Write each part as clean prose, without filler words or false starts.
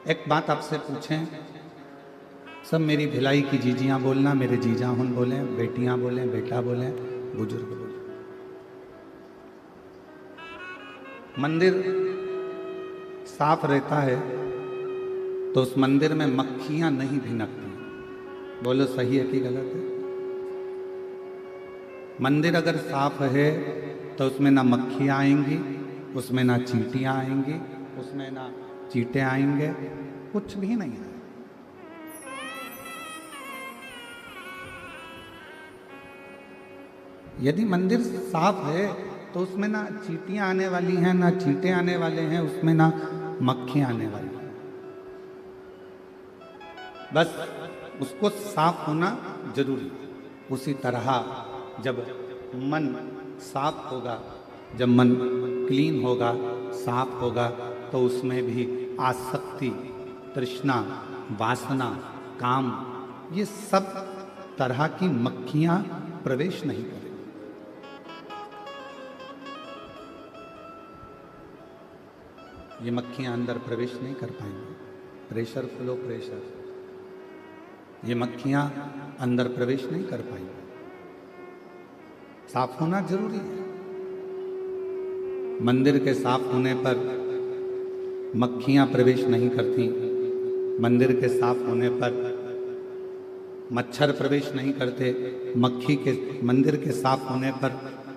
एक बात आपसे पूछें, सब मेरी भिलाई की जीजियां बोलना, मेरे जीजा हुन बोले, बेटियां बोले, बेटा बोले, बुजुर्ग बोले। मंदिर साफ रहता है तो उस मंदिर में मक्खियां नहीं भिनकती। बोलो सही है कि गलत है? मंदिर अगर साफ है तो उसमें ना मक्खियां आएंगी, उसमें ना चींटियां आएंगी, उसमें ना चींटे आएंगे, कुछ भी नहीं है। यदि मंदिर साफ है तो उसमें ना चींटियां आने वाली हैं, ना चींटे आने वाले हैं, उसमें ना मक्खियां आने वाली हैं। बस उसको साफ होना जरूरी है। उसी तरह जब मन साफ होगा, जब मन क्लीन होगा, साफ होगा, तो उसमें भी आसक्ति, तृष्णा, वासना, काम, ये सब तरह की मक्खियां प्रवेश नहीं करेंगी। ये मक्खियां अंदर प्रवेश नहीं कर पाएंगी। प्रेशर फ्लो प्रेशर, ये मक्खियां अंदर प्रवेश नहीं कर पाएंगी। साफ होना जरूरी है। मंदिर के साफ होने पर मक्खियां प्रवेश नहीं करती। मंदिर के साफ होने पर मच्छर प्रवेश नहीं करते। मंदिर के साफ होने पर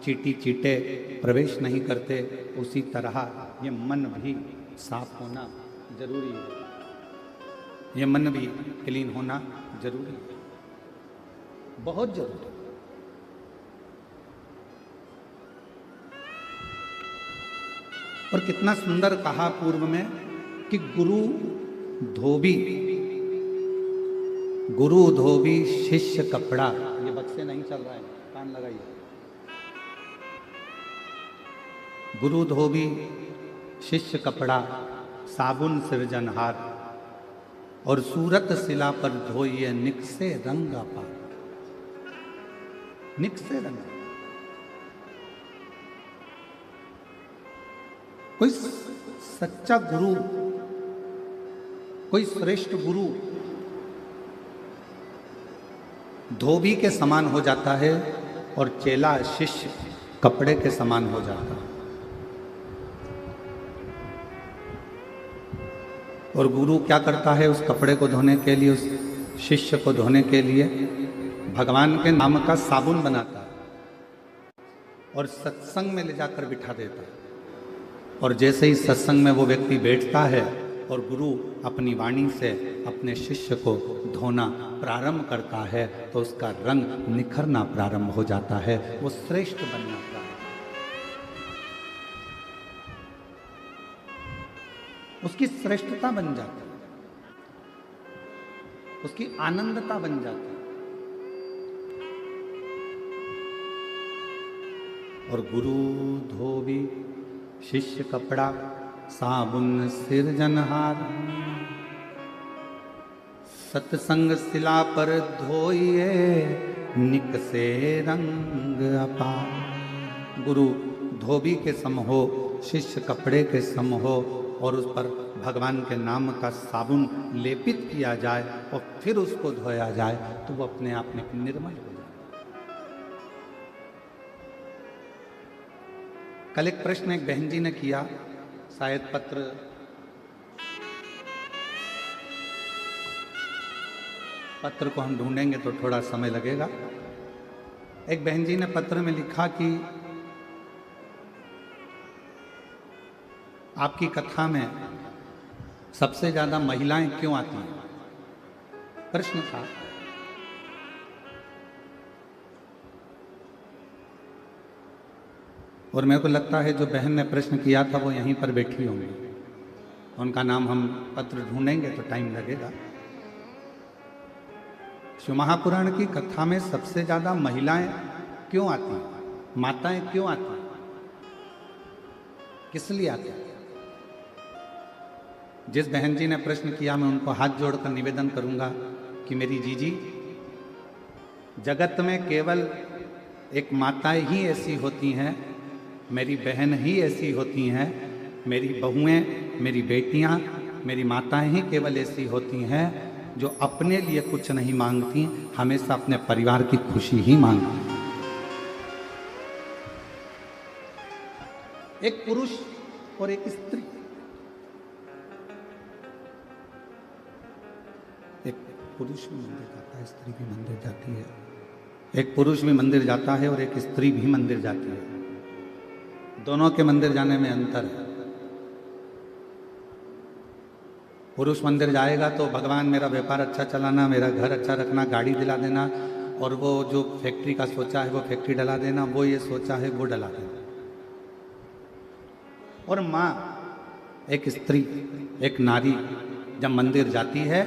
चींटी चींटे प्रवेश नहीं करते। उसी तरह ये मन भी साफ होना जरूरी है। ये मन भी क्लीन होना जरूरी है, बहुत जरूरी है। और कितना सुंदर कहा पूर्व में कि गुरु धोबी शिष्य कपड़ा। ये बक्से नहीं चल रहा है, कान लगाइए। गुरु धोबी शिष्य कपड़ा, साबुन सृजनहार, और सूरत शिला पर धोइए निकसे रंग अपार। निकसे रंग, कोई सच्चा गुरु, कोई श्रेष्ठ गुरु धोबी के समान हो जाता है और चेला शिष्य कपड़े के समान हो जाता है। और गुरु क्या करता है? उस कपड़े को धोने के लिए, उस शिष्य को धोने के लिए भगवान के नाम का साबुन बनाता है और सत्संग में ले जाकर बिठा देता है। और जैसे ही सत्संग में वो व्यक्ति बैठता है और गुरु अपनी वाणी से अपने शिष्य को धोना प्रारंभ करता है, तो उसका रंग निखरना प्रारंभ हो जाता है, वो श्रेष्ठ बन जाता है। उसकी श्रेष्ठता बन जाती है, उसकी आनंदता बन जाती है। और गुरु धोबी शिष्य कपड़ा, साबुन सिरजनहार, सत्संग शिला पर धोइए निकसे रंग अपार। गुरु धोबी के सम हो, शिष्य कपड़े के सम हो, और उस पर भगवान के नाम का साबुन लेपित किया जाए और फिर उसको धोया जाए, तो वो अपने आप में निर्मल हो जाए। कल एक प्रश्न एक बहन जी ने किया, शायद पत्र को हम ढूंढेंगे तो थोड़ा समय लगेगा। एक बहन जी ने पत्र में लिखा कि आपकी कथा में सबसे ज्यादा महिलाएं क्यों आती हैं? प्रश्न था। और मेरे को लगता है जो बहन ने प्रश्न किया था वो यहीं पर बैठी होंगी। उनका नाम हम पत्र ढूंढेंगे तो टाइम लगेगा। शिव महापुराण की कथा में सबसे ज्यादा महिलाएं क्यों आती हैं? माताएं क्यों आती हैं? किस लिए आती हैं? जिस बहन जी ने प्रश्न किया, मैं उनको हाथ जोड़कर निवेदन करूंगा कि मेरी जीजी, जगत में केवल एक माताएं ही ऐसी होती हैं, मेरी बहन ही ऐसी होती हैं, मेरी बहुएं, मेरी बेटियां मेरी माताएं ही केवल ऐसी होती हैं जो अपने लिए कुछ नहीं मांगती, हमेशा अपने परिवार की खुशी ही मांगती हैं। एक पुरुष और एक स्त्री, एक पुरुष भी मंदिर जाता है, स्त्री भी मंदिर जाती है। एक पुरुष भी मंदिर जाता है और एक स्त्री भी मंदिर जाती है। दोनों के मंदिर जाने में अंतर है। पुरुष मंदिर जाएगा तो भगवान मेरा व्यापार अच्छा चलाना, मेरा घर अच्छा रखना, गाड़ी दिला देना, और वो जो फैक्ट्री का सोचा है वो फैक्ट्री डला देना, वो ये सोचा है वो डला देना। और माँ, एक स्त्री, एक नारी जब मंदिर जाती है,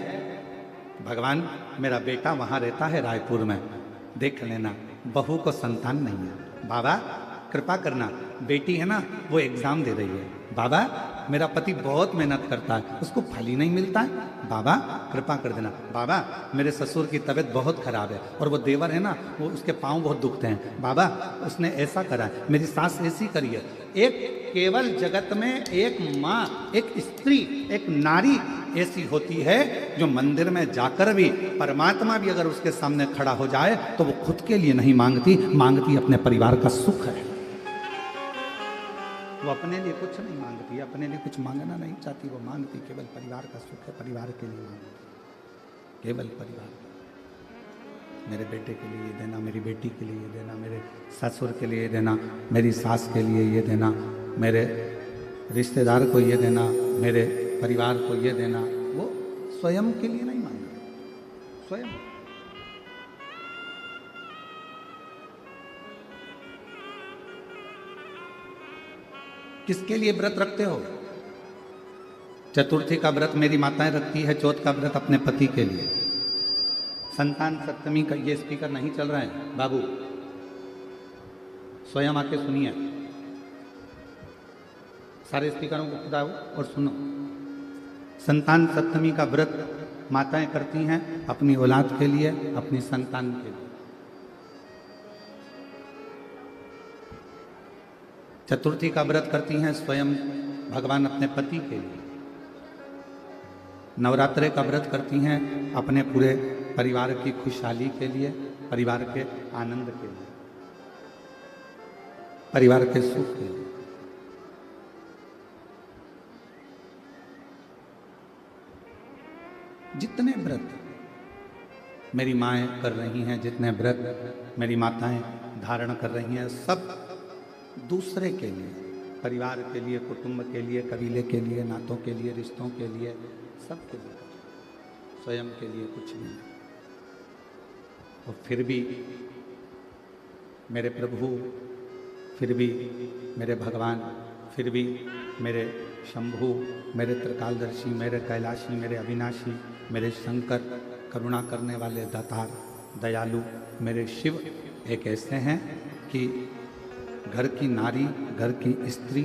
भगवान मेरा बेटा वहाँ रहता है रायपुर में, देख लेना, बहू को संतान नहीं है, बाबा कृपा करना, बेटी है ना वो एग्जाम दे रही है, बाबा मेरा पति बहुत मेहनत करता है, उसको फल ही नहीं मिलता है, बाबा कृपा कर देना, बाबा मेरे ससुर की तबीयत बहुत खराब है और वो देवर है ना वो उसके पाँव बहुत दुखते हैं, बाबा उसने ऐसा करा है, मेरी सास ऐसी करी है। एक केवल जगत में एक माँ, एक स्त्री, एक नारी ऐसी होती है जो मंदिर में जाकर भी परमात्मा भी अगर उसके सामने खड़ा हो जाए तो वो खुद के लिए नहीं मांगती, मांगती अपने परिवार का सुख है। वो अपने लिए कुछ नहीं मांगती, अपने लिए कुछ मांगना नहीं चाहती, वो मांगती केवल परिवार का सुख है, परिवार के लिए मांगती, केवल परिवार। मेरे बेटे के लिए ये देना, मेरी बेटी के लिए ये देना, मेरे ससुर के लिए ये देना, मेरी सास के लिए ये देना, मेरे रिश्तेदार को ये देना, मेरे परिवार को ये देना। वो स्वयं के लिए नहीं मांगते, स्वयं। किसके लिए व्रत रखते हो? चतुर्थी का व्रत मेरी माताएं रखती है, चौथ का व्रत अपने पति के लिए, संतान सप्तमी का। ये स्पीकर नहीं चल रहा है बाबू, स्वयं आके सुनिए, सारे स्पीकरों को खुदाओ और सुनो। संतान सप्तमी का व्रत माताएं करती हैं अपनी औलाद के लिए, अपनी संतान के लिए। चतुर्थी का व्रत करती हैं स्वयं भगवान अपने पति के लिए। नवरात्रे का व्रत करती हैं अपने पूरे परिवार की खुशहाली के लिए, परिवार के आनंद के लिए, परिवार के सुख के लिए। जितने व्रत मेरी माएँ कर रही हैं, जितने व्रत मेरी माताएं धारण कर रही हैं, सब दूसरे के लिए, परिवार के लिए, कुटुंब के लिए, कबीले के लिए, नातों के लिए, रिश्तों के लिए, सब के लिए, स्वयं के लिए कुछ नहीं। और फिर भी मेरे प्रभु, फिर भी मेरे भगवान, फिर भी मेरे शंभु, मेरे त्रिकालदर्शी, मेरे कैलाशी, मेरे अविनाशी, मेरे शंकर, करुणा करने वाले दातार, दयालु मेरे शिव एक ऐसे हैं कि घर की नारी, घर की स्त्री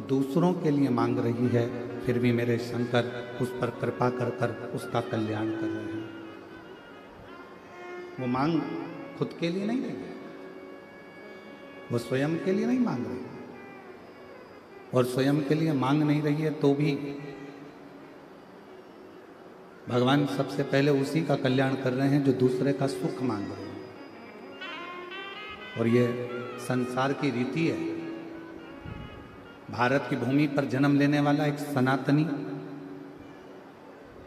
दूसरों के लिए मांग रही है, फिर भी मेरे शंकर उस पर कृपा कर कर उसका कल्याण कर रहे हैं। वो मांग खुद के लिए नहीं रही, वो स्वयं के लिए नहीं मांग रही, और स्वयं के लिए मांग नहीं रही है तो भी भगवान सबसे पहले उसी का कल्याण कर रहे हैं जो दूसरे का सुख मांग रहे हैं। और ये संसार की रीति है। भारत की भूमि पर जन्म लेने वाला एक सनातनी,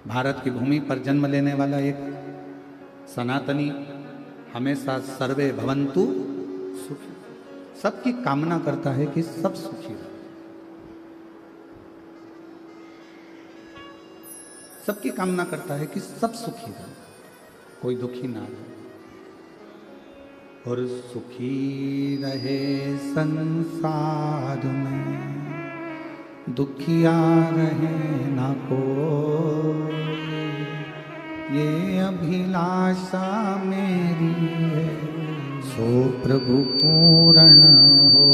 भारत की भूमि पर जन्म लेने वाला एक सनातनी हमेशा सर्वे भवन्तु सुखी, सबकी कामना करता है कि सब सुखी रहे, सबकी कामना करता है कि सब सुखी रहे, कोई दुखी ना रहे। और सुखी रहे संसार में, दुखिया रहे ना कोई, ये अभिलाषा मेरी है, सो प्रभु पूर्ण हो।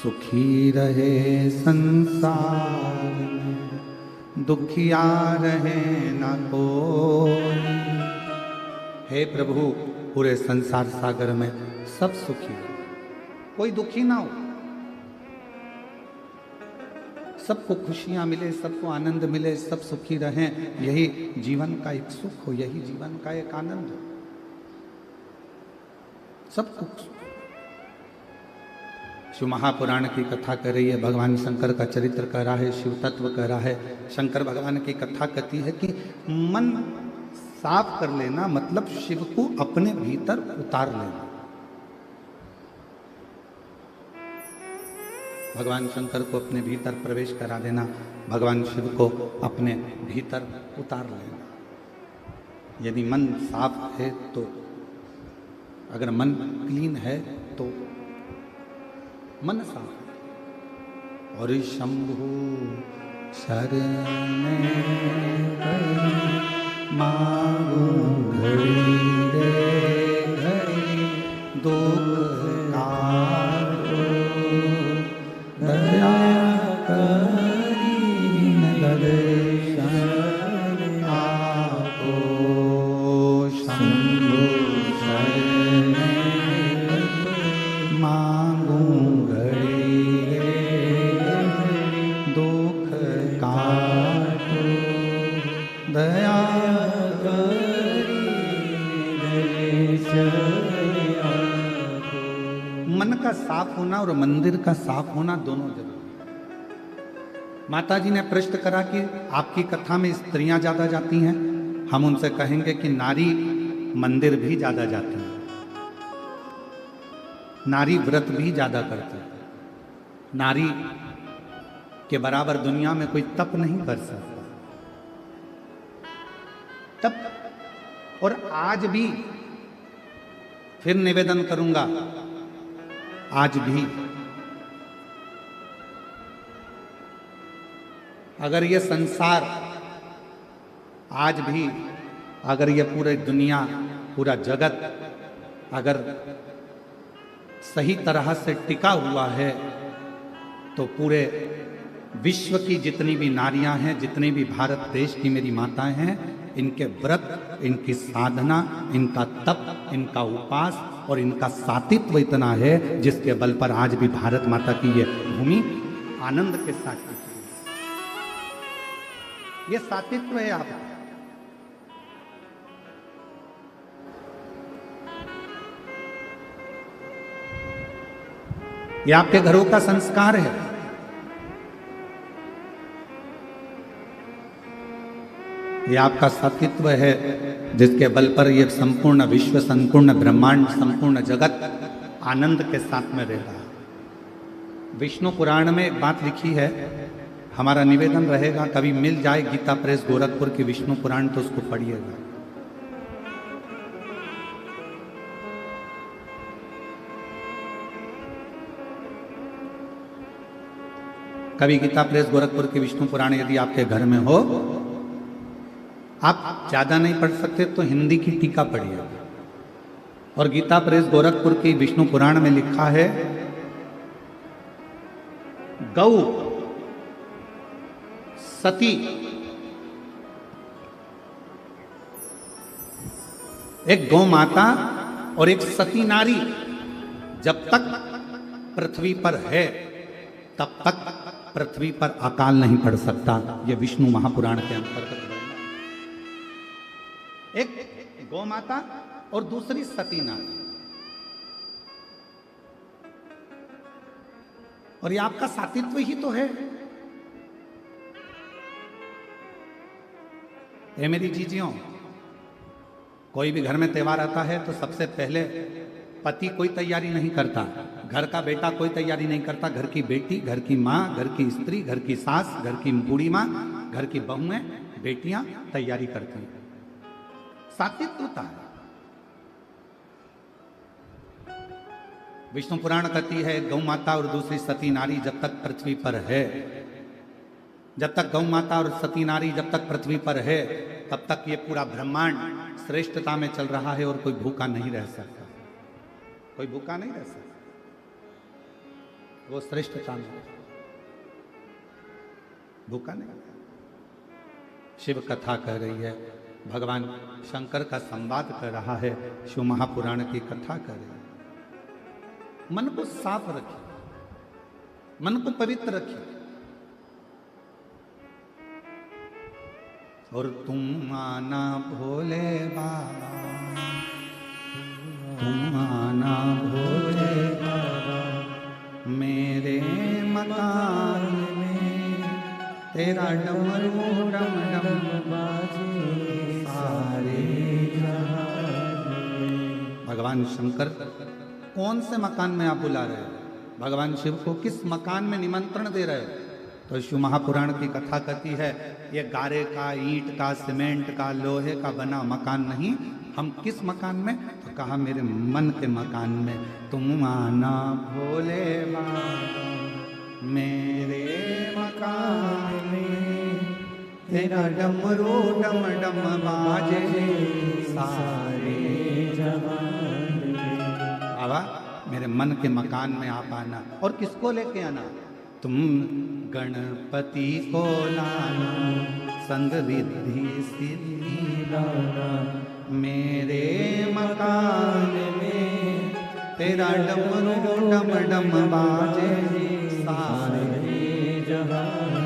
सुखी रहे संसार में, दुखिया रहे ना कोई। हे प्रभु, पूरे संसार सागर में सब सुखी हो, कोई दुखी ना हो, सबको खुशियां मिले, सबको आनंद मिले, सब सुखी रहें, यही जीवन का एक सुख हो, यही जीवन का एक आनंद हो। सब कुछ शिव महापुराण की कथा कर रही है, भगवान शंकर का चरित्र कह रहा है, शिव तत्व कह रहा है। शंकर भगवान की कथा कहती है कि मन साफ कर लेना मतलब शिव को अपने भीतर उतार लेना। भगवान शंकर को अपने भीतर प्रवेश करा देना, भगवान शिव को अपने भीतर उतार लेना। यदि मन साफ है तो, अगर मन क्लीन है तो मन साफ। और शंभु शरण मांगू घड़ी रे घड़ी, दुख काटो दया करी दर्शन आपो। शंभु शरण मांगू घड़ी रे दुख काटो दया करी दर्शन। मन का साफ होना और मंदिर का साफ होना दोनों जरूरी है। माता जी ने प्रश्न करा कि आपकी कथा में स्त्रियां ज्यादा जाती हैं, हम उनसे कहेंगे कि नारी मंदिर भी ज्यादा जाती है, नारी व्रत भी ज्यादा करती है, नारी के बराबर दुनिया में कोई तप नहीं कर सकता। तप। और आज भी फिर निवेदन करूंगा, आज भी अगर ये संसार, आज भी अगर ये पूरी दुनिया, पूरा जगत अगर सही तरह से टिका हुआ है तो पूरे विश्व की जितनी भी नारियां हैं, जितनी भी भारत देश की मेरी माताएं हैं, इनके व्रत, इनकी साधना, इनका तप, इनका उपास और इनका सातित्व इतना है जिसके बल पर आज भी भारत माता की ये भूमि आनंद के साथ टिकी है। ये सातित्व है आपका। ये आपके घरों का संस्कार है। ये आपका सतित्व है जिसके बल पर ये संपूर्ण विश्व, संपूर्ण ब्रह्मांड, संपूर्ण जगत आनंद के साथ में रह रहा है। विष्णु पुराण में एक बात लिखी है, हमारा निवेदन रहेगा कभी मिल जाए गीता प्रेस गोरखपुर की विष्णु पुराण तो उसको पढ़िएगा। कभी गीता प्रेस गोरखपुर की विष्णु पुराण यदि आपके घर में हो, आप ज्यादा नहीं पढ़ सकते तो हिंदी की टीका पढ़िए। और गीता प्रेस गोरखपुर की विष्णु पुराण में लिखा है, गौ सती एक गौ माता और एक सती नारी जब तक पृथ्वी पर है तब तक पृथ्वी पर अकाल नहीं पड़ सकता। यह विष्णु महापुराण के अंतर्गत है। एक गौ माता और दूसरी सती नारी। और ये आपका सातित्व ही तो है। ये मेरी जीजियों, कोई भी घर में त्योहार आता है तो सबसे पहले पति कोई तैयारी नहीं करता, घर का बेटा कोई तैयारी नहीं करता, घर की बेटी, घर की माँ, घर की स्त्री, घर की सास, घर की बूढ़ी माँ, घर की बहुएं, बेटियां तैयारी करती हैं। सात्विक होता है। विष्णु पुराण कहती है गौ माता और दूसरी सती नारी जब तक पृथ्वी पर है, जब तक गौ माता और सती नारी जब तक पृथ्वी पर है तब तक ये पूरा ब्रह्मांड श्रेष्ठता में चल रहा है और कोई भूखा नहीं रह सकता। कोई भूखा नहीं रह सकता, वो श्रेष्ठता में भूखा नहीं। शिव कथा कह रही है, भगवान शंकर का संवाद कर रहा है, शिव महापुराण की कथा कर रही है। मन को साफ रखिए, मन को पवित्र रखिए। और तुम आना भोले बाबा, तुम आना भोले बाबा, मेरे मकान में तेरा डमरू डम डम बाजे सारे जहान में। भगवान शंकर कौन से मकान में आप बुला रहे हैं? भगवान शिव को किस मकान में निमंत्रण दे रहे हैं? तो शिव महापुराण की कथा कहती है ये गारे का, ईंट का, सीमेंट का, लोहे का बना मकान नहीं। हम किस मकान में? तो कहा मेरे मन के मकान में। तुम आना भोले बाबा, मेरे मकान में तेरा डमरू डम डम बाजे सारे जहान में। बाबा मेरे मन के मकान में आप आना। और किसको लेके आना? तुम गणपति को लाना, संग रिद्धि सिद्धि लाना, मेरे मकान में तेरा डमरू डम डम बाजे सारे जहान।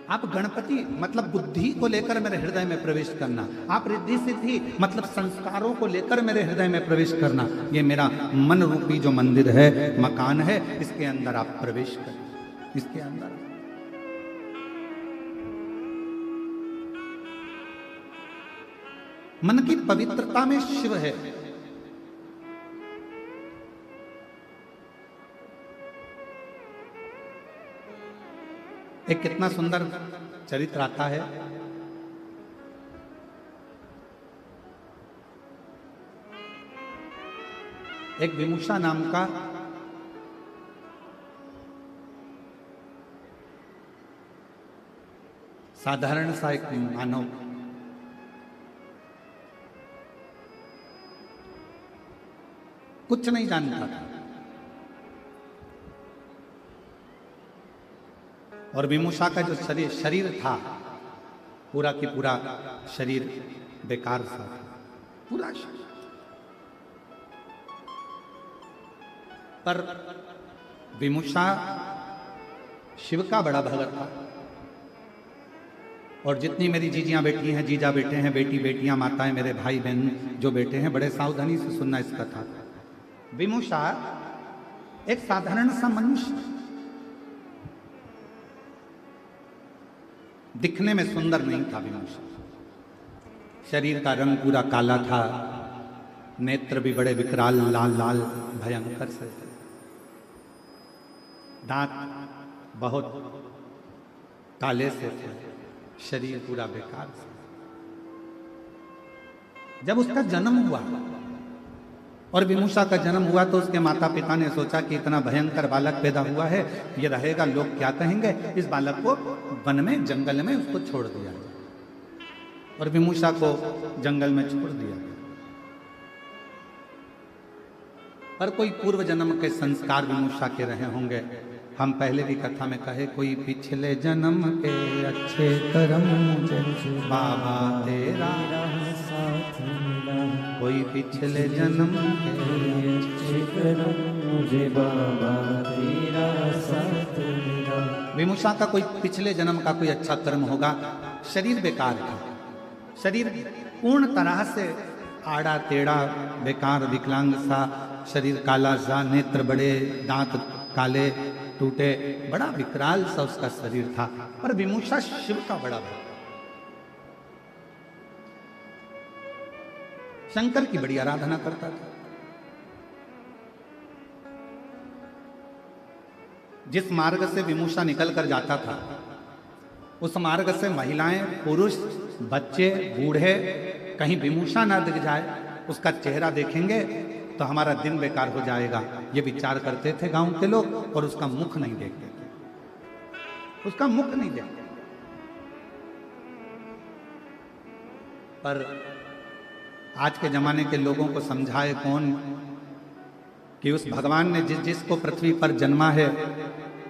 आप गणपति मतलब बुद्धि को लेकर मेरे हृदय में प्रवेश करना, आप रिद्धि सिद्धि मतलब संस्कारों को लेकर मेरे हृदय में प्रवेश करना। ये मेरा मन रूपी जो मंदिर है, मकान है, इसके अंदर आप प्रवेश करें। इसके अंदर मन की पवित्रता में शिव है। एक कितना सुंदर चरित्र आता है। एक विमुषा नाम का साधारण सा एक मानव कुछ नहीं जानता था, और विमुषा का जो शरीर था पूरा की पूरा शरीर बेकार सा था, पूरा शरीर। पर विमुषा शिव का बड़ा भगत था। और जितनी मेरी जीजियां बेटी हैं, जीजा बेटे हैं, बेटी बेटियां, माताएं, मेरे भाई बहन जो बेटे हैं, बड़े सावधानी से सुनना इस कथा। विमुषा एक साधारण सा मनुष्य, दिखने में सुंदर नहीं था विमुषा। शरीर का रंग पूरा काला था, नेत्र भी बड़े विकराल लाल लाल भयंकर से, दांत बहुत काले से थे, शरीर पूरा बेकार से। जब उसका जन्म हुआ और विमुषा का जन्म हुआ तो उसके माता पिता ने सोचा कि इतना भयंकर बालक पैदा हुआ है, ये रहेगा, लोग क्या कहेंगे, इस बालक को वन में जंगल में उसको छोड़ दिया। और विमुषा को जंगल में छोड़ दिया। पर कोई पूर्व जन्म के संस्कार विमुषा के रहे होंगे। हम पहले भी कथा में कहे, कोई पिछले जन्म के अच्छे कर्म मुझे बाबा तेरा साथ मिला, कोई पिछले जन्म के अच्छे कर्म मुझे बाबा तेरा साथ मिला। विमुषा का कोई पिछले जन्म का कोई अच्छा कर्म होगा। शरीर बेकार था, शरीर पूर्ण तरह से आड़ा टेढ़ा बेकार विकलांग सा, शरीर काला सा, नेत्र बड़े, दांत काले टूटे, बड़ा विकराल सा उसका शरीर था। पर विमुषा शिव का बड़ा भक्त, शंकर की बड़ी आराधना करता था। जिस मार्ग से विमुषा निकल कर जाता था, उस मार्ग से महिलाएं, पुरुष, बच्चे, बूढ़े कहीं विमुषा ना दिख जाए, उसका चेहरा देखेंगे तो हमारा दिन बेकार हो जाएगा, ये विचार करते थे गांव के लोग। और उसका मुख नहीं देखते थे, उसका मुख नहीं देखते। पर आज के जमाने के लोगों को समझाए कौन कि उस भगवान ने जिसको पृथ्वी पर जन्मा है,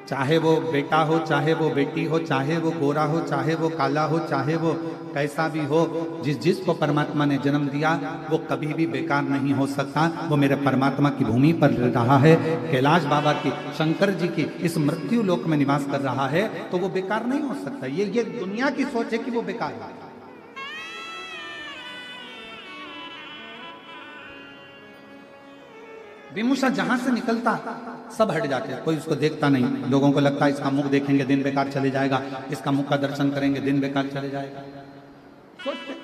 चाहे वो बेटा हो, चाहे वो बेटी हो, चाहे वो गोरा हो, चाहे वो काला हो, चाहे वो कैसा भी हो, जिसको परमात्मा ने जन्म दिया वो कभी भी बेकार नहीं हो सकता। वो मेरे परमात्मा की भूमि पर रहा है, कैलाश बाबा की, शंकर जी की इस मृत्यु लोक में निवास कर रहा है, तो वो बेकार नहीं हो सकता। ये दुनिया की सोच है कि वो बेकार है। विमुषा जहां से निकलता सब हट जाते हैं, कोई उसको देखता नहीं। लोगों को लगता है इसका मुख देखेंगे दिन बेकार चले जाएगा, इसका मुख का दर्शन करेंगे दिन बेकार चले जाएगा, सोचते।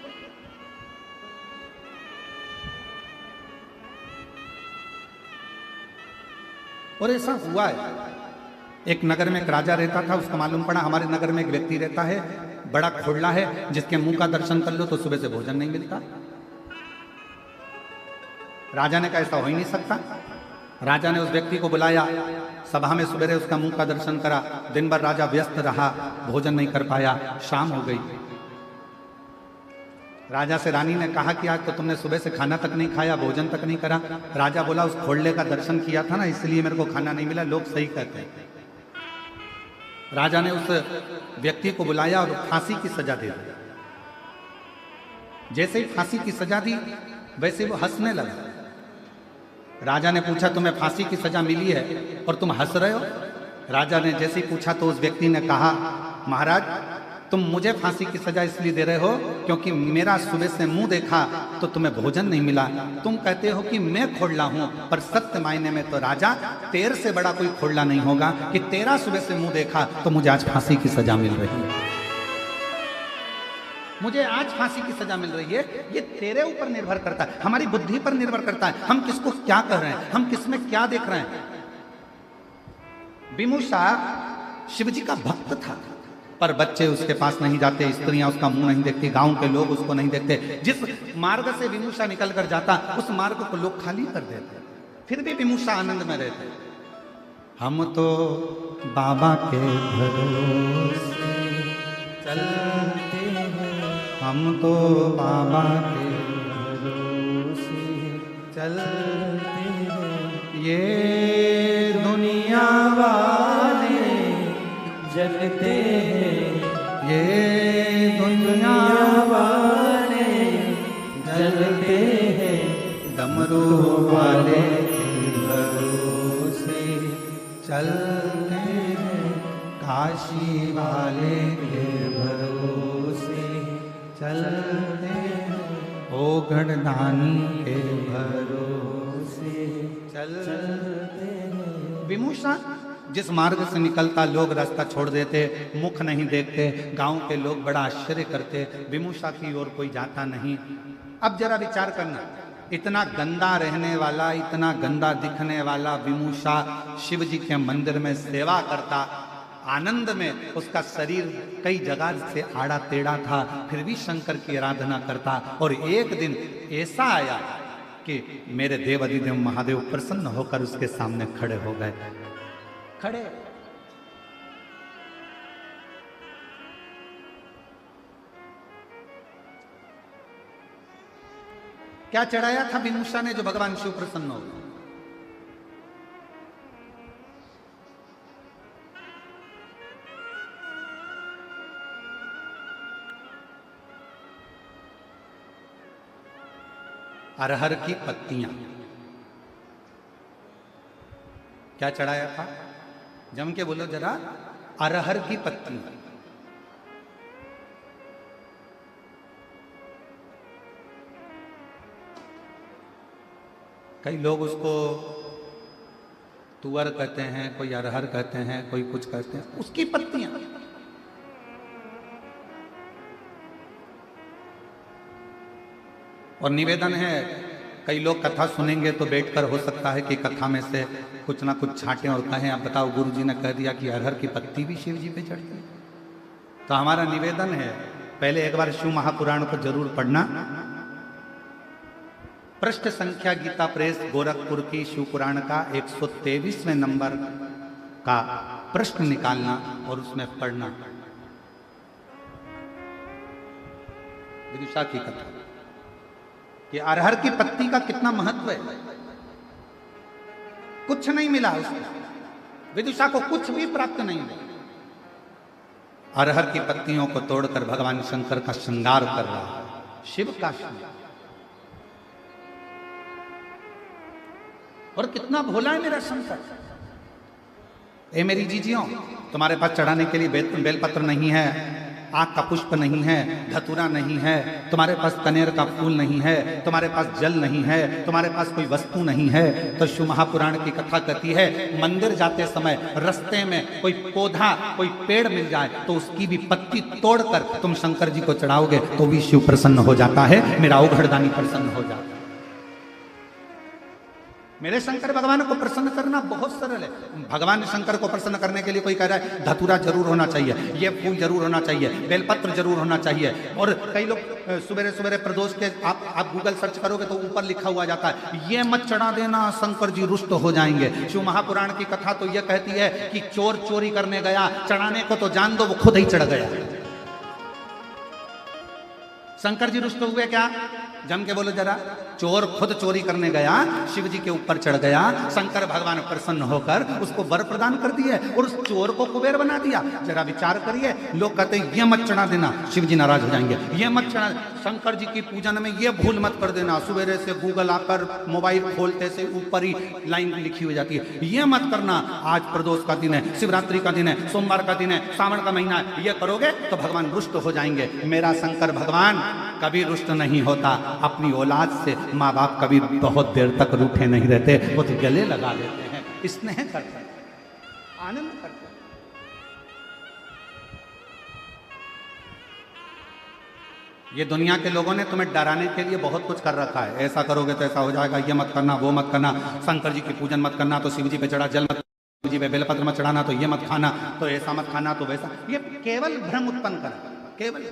और ऐसा हुआ है। एक नगर में एक राजा रहता था, उसको मालूम पड़ा हमारे नगर में एक व्यक्ति रहता है, बड़ा खोड़ला है, जिसके मुंह का दर्शन कर लो तो सुबह से भोजन नहीं मिलता। राजा ने कहा ऐसा हो ही नहीं सकता। राजा ने उस व्यक्ति को बुलाया, सभा में सवेरे उसका मुंह का दर्शन करा। दिन भर राजा व्यस्त रहा, भोजन नहीं कर पाया, शाम हो गई। राजा से रानी ने कहा कि आज तो तुमने सुबह से खाना तक नहीं खाया, भोजन तक नहीं करा। राजा बोला उस खोड़ले का दर्शन किया था ना, इसलिए मेरे को खाना नहीं मिला, लोग सही कहते हैं। राजा ने उस व्यक्ति को बुलाया और फांसी की सजा दे दी। जैसे ही फांसी की सजा दी वैसे वो हंसने लगा। राजा ने पूछा तुम्हें फांसी की सजा मिली है और तुम हंस रहे हो? राजा ने जैसे ही पूछा तो उस व्यक्ति ने कहा महाराज तुम मुझे फांसी की सजा इसलिए दे रहे हो क्योंकि मेरा सुबह से मुंह देखा तो तुम्हें भोजन नहीं मिला। तुम कहते हो कि मैं खोड़ला हूं, पर सत्य मायने में तो राजा तेरे से बड़ा कोई खोड़ला नहीं होगा कि तेरा सुबह से मुंह देखा तो मुझे आज फांसी की सजा मिल रही है। मुझे आज फांसी की सजा मिल रही है। ये तेरे ऊपर निर्भर करता है, हमारी बुद्धि पर निर्भर करता है, हम किसको क्या कर रहे हैं, हम किसमें क्या देख रहे हैं। विमुषा शिव जी का भक्त था, पर बच्चे उसके पास नहीं जाते, स्त्रियां उसका मुंह नहीं देखती, गांव के लोग उसको नहीं देखते। जिस मार्ग से विमुषा निकल कर जाता उस मार्ग को लोग खाली कर देते, फिर भी विमुषा आनंद में रहते। हम तो बाबा के भरोसे चलते हैं, हम तो बाबा के भरोसे चलते हैं। ये दुनिया वाले जलते हैं, ये दुनिया वाले जलते हैं, डमरू वाले के भरोसे चलते हैं, काशी वाले के भरोसे चलते हैं, ओ गढ़दानी के भरोसे चलते हैं। विमुषा जिस मार्ग से निकलता लोग रास्ता छोड़ देते, मुख नहीं देखते, गांव के लोग बड़ा आश्चर्य करते, विमुषा की ओर कोई जाता नहीं। अब जरा विचार करना, इतना गंदा रहने वाला, इतना गंदा दिखने वाला विमुषा शिव जी के मंदिर में सेवा करता, आनंद में उसका शरीर कई जगह से आड़ा टेढ़ा था, फिर भी शंकर की आराधना करता। और एक दिन ऐसा आया कि मेरे देव अधिदेव महादेव प्रसन्न होकर उसके सामने खड़े हो गए। खड़े क्या चढ़ाया था विमुषा ने जो भगवान शिव प्रसन्न हो? अरहर की पत्तियां। क्या चढ़ाया था? जम के बोलो जरा, अरहर की पत्तियां। कई लोग उसको तुअर कहते हैं, कोई अरहर कहते हैं, कोई कुछ कहते हैं, उसकी पत्तियां। और निवेदन है, कई लोग कथा सुनेंगे तो बैठकर हो सकता है कि कथा में से कुछ ना कुछ छांटें और कहें अब बताओ गुरु जी ने कह दिया कि अरहर की पत्ती भी शिव जी पे चढ़ती है। तो हमारा निवेदन है, पहले एक बार शिव महापुराण को जरूर पढ़ना। पृष्ठ संख्या गीता प्रेस गोरखपुर की शिव पुराण का 123वें नंबर का प्रश्न निकालना और उसमें पढ़ना। विदिशा की कथा कि अरहर की पत्ती का कितना महत्व है। कुछ नहीं मिला उसको, विदुषा को कुछ भी प्राप्त नहीं हुआ। अरहर की पत्तियों को तोड़कर भगवान शंकर का श्रृंगार कर रहा है, शिव का श्रृंगार। और कितना भोला है मेरा शंकर। ए मेरी जीजियों, तुम्हारे पास चढ़ाने के लिए बेलपत्र नहीं है, आग का पुष्प नहीं है, धतूरा नहीं है, तुम्हारे पास कनेर का फूल नहीं है, तुम्हारे पास जल नहीं है, तुम्हारे पास कोई वस्तु नहीं है, तो शिव महापुराण की कथा कहती है मंदिर जाते समय रास्ते में कोई पौधा, कोई पेड़ मिल जाए तो उसकी भी पत्ती तोड़कर तुम शंकर जी को चढ़ाओगे तो भी शिव प्रसन्न हो जाता है, मेरा औघड़दानी प्रसन्न हो जाता है। मेरे शंकर भगवान को प्रसन्न करना बहुत सरल है। भगवान शंकर को प्रसन्न करने के लिए कोई कह रहा है धतूरा जरूर होना चाहिए, ये फूल जरूर होना चाहिए, बेलपत्र जरूर होना चाहिए। और कई लोग सुबह सुबह प्रदोष के आप गूगल सर्च करोगे तो ऊपर लिखा हुआ जाता है ये मत चढ़ा देना, शंकर जी रुष्ट हो जाएंगे। शिव महापुराण की कथा तो यह कहती है कि चोर चोरी करने गया, चढ़ाने को तो जान दो वो खुद ही चढ़ गया। शंकर जी रुष्ट हुए क्या? जम के बोलो जरा। चोर खुद चोरी करने गया, शिव जी के ऊपर चढ़ गया, शंकर भगवान प्रसन्न होकर उसको वर प्रदान कर दिए और उस चोर को कुबेर बना दिया। जरा विचार करिए, लोग कहते हैं ये मत चढ़ा देना, शिव जी नाराज हो जाएंगे, ये मत चढ़ा, शंकर जी की पूजन में ये भूल मत कर देना। सुबह से गूगल आकर मोबाइल खोलते से ऊपर ही लाइन लिखी हुई जाती है, ये मत करना, आज प्रदोष का दिन है, शिवरात्रि का दिन है, सोमवार का दिन है, सावन का महीना है, ये करोगे तो भगवान रुष्ट हो जाएंगे। मेरा शंकर भगवान कभी रुष्ट नहीं होता। अपनी औलाद से माँ बाप कभी बहुत देर तक रूठे नहीं रहते, वो तो गले लगा लेते हैं, स्नेह करते हैं, आनंद करते हैं। ये दुनिया के लोगों ने तुम्हें डराने के लिए बहुत कुछ कर रखा है, ऐसा करोगे तो ऐसा हो जाएगा, ये मत करना, वो मत करना, शंकर जी की पूजन मत करना तो शिव जी पे चढ़ा जल मत, शिव जी पे बेलपत्र मत चढ़ाना तो ये मत खाना, तो ऐसा मत खाना तो वैसा। ये केवल भ्रम उत्पन्न कर, केवल।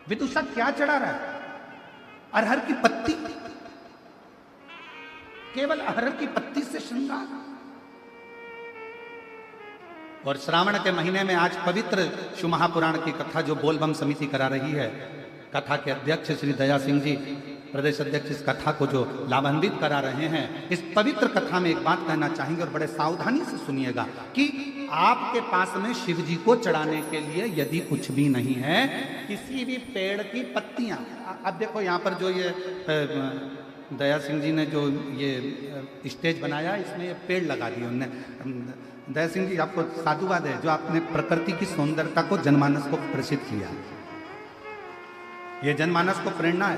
विदुषा क्या चढ़ा रहा है? अरहर की पत्ती, केवल अरहर की पत्ती से श्रृंगार। और श्रावण के महीने में आज पवित्र शिव महापुराण की कथा जो बोलबम समिति करा रही है, कथा के अध्यक्ष श्री दया सिंह जी, प्रदेश अध्यक्ष, इस कथा को जो लाभान्वित करा रहे हैं, इस पवित्र कथा में एक बात कहना चाहेंगे और बड़े सावधानी से सुनिएगा कि आपके पास में शिव जी को चढ़ाने के लिए यदि कुछ भी नहीं है, किसी भी पेड़ की पत्तियां, अब देखो यहाँ पर जो ये दया सिंह जी ने जो ये स्टेज बनाया, इसमें ये पेड़ लगा दिए उन्होंने। दया सिंह जी आपको साधुवाद है जो आपने प्रकृति की सौंदर्यता को जनमानस को प्रसिद्ध किया। ये जनमानस को प्रेरणा है,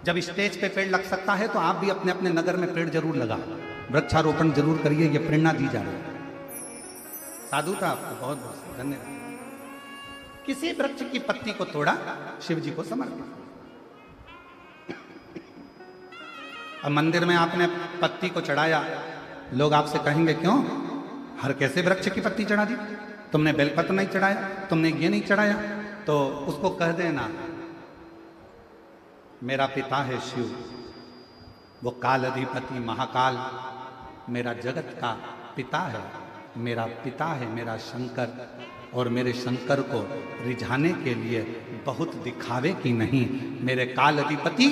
जब स्टेज पे पेड़ लग सकता है तो आप भी अपने अपने नगर में पेड़ जरूर लगा, वृक्षारोपण जरूर करिए, ये प्रेरणा दी जा रही है। साधु था आपको बहुत बहुत धन्यवाद। किसी वृक्ष की पत्ती को तोड़ा, शिव जी को समर्पित। अब मंदिर में आपने पत्ती को चढ़ाया, लोग आपसे कहेंगे क्यों, हर कैसे वृक्ष की पत्ती चढ़ा दी, तुमने बेलपत्र नहीं चढ़ाया, तुमने ये नहीं चढ़ाया, तो उसको कह देना मेरा पिता है शिव, वो काल अधिपति महाकाल मेरा जगत का पिता है, मेरा पिता है मेरा शंकर, और मेरे शंकर को रिझाने के लिए बहुत दिखावे की नहीं, मेरे काल अधिपति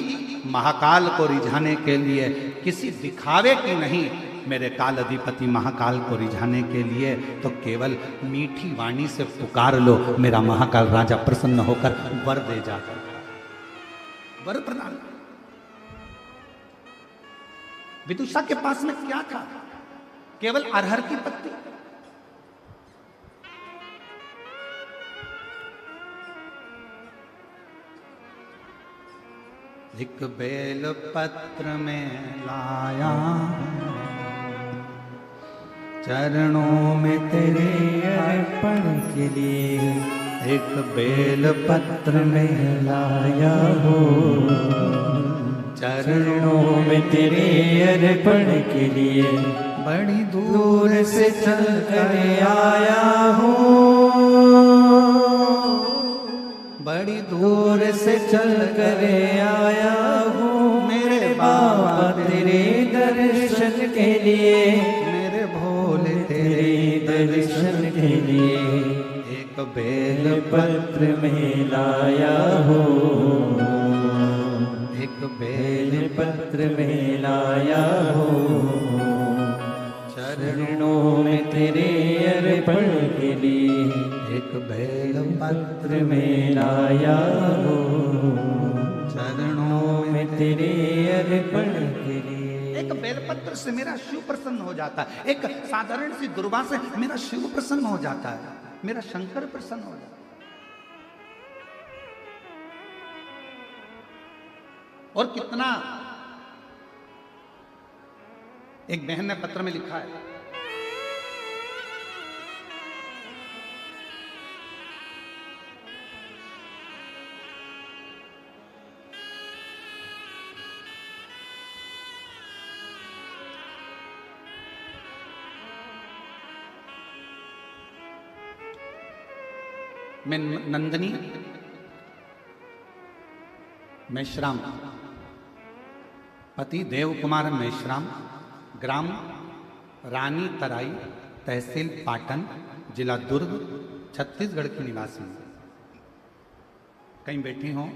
महाकाल को रिझाने के लिए किसी दिखावे की नहीं, मेरे काल अधिपति महाकाल को रिझाने के लिए तो केवल मीठी वाणी से पुकार लो, मेरा महाकाल राजा प्रसन्न होकर वर दे जाता, वर प्रदान। विदुषा के पास में क्या था? केवल अरहर की पत्ती। एक बेल पत्र में लाया, चरणों में तेरे अर्पण के लिए, एक बेल पत्र में लाया हो, चरणों में तेरे अर्पण के लिए, बड़ी दूर से चल कर आया हूँ, बड़ी दूर से चल कर आया हूँ, मेरे बाबा तेरे दर्शन के लिए, मेरे भोले तेरे दर्शन के लिए, एक बेल पत्र में लाया हो, एक बेल पत्र में लाया हो, चरणों में तेरे अर्पण के लिए एक बेल पत्र में लाया हो, चरणों में तेरे अर्पण के लिए। एक बेलपत्र से मेरा शिव प्रसन्न हो जाता है, एक साधारण सी दुर्वा से मेरा शिव प्रसन्न हो जाता है, मेरा शंकर प्रसन्न हो जाता है। और कितना, एक बहन ने पत्र में लिखा है, मैं नंदनी मेश्राम, पति देव कुमार मेश्राम, ग्राम रानी तराई, तहसील पाटन, जिला दुर्ग, छत्तीसगढ़ की निवासी हूँ। कहीं बैठी हो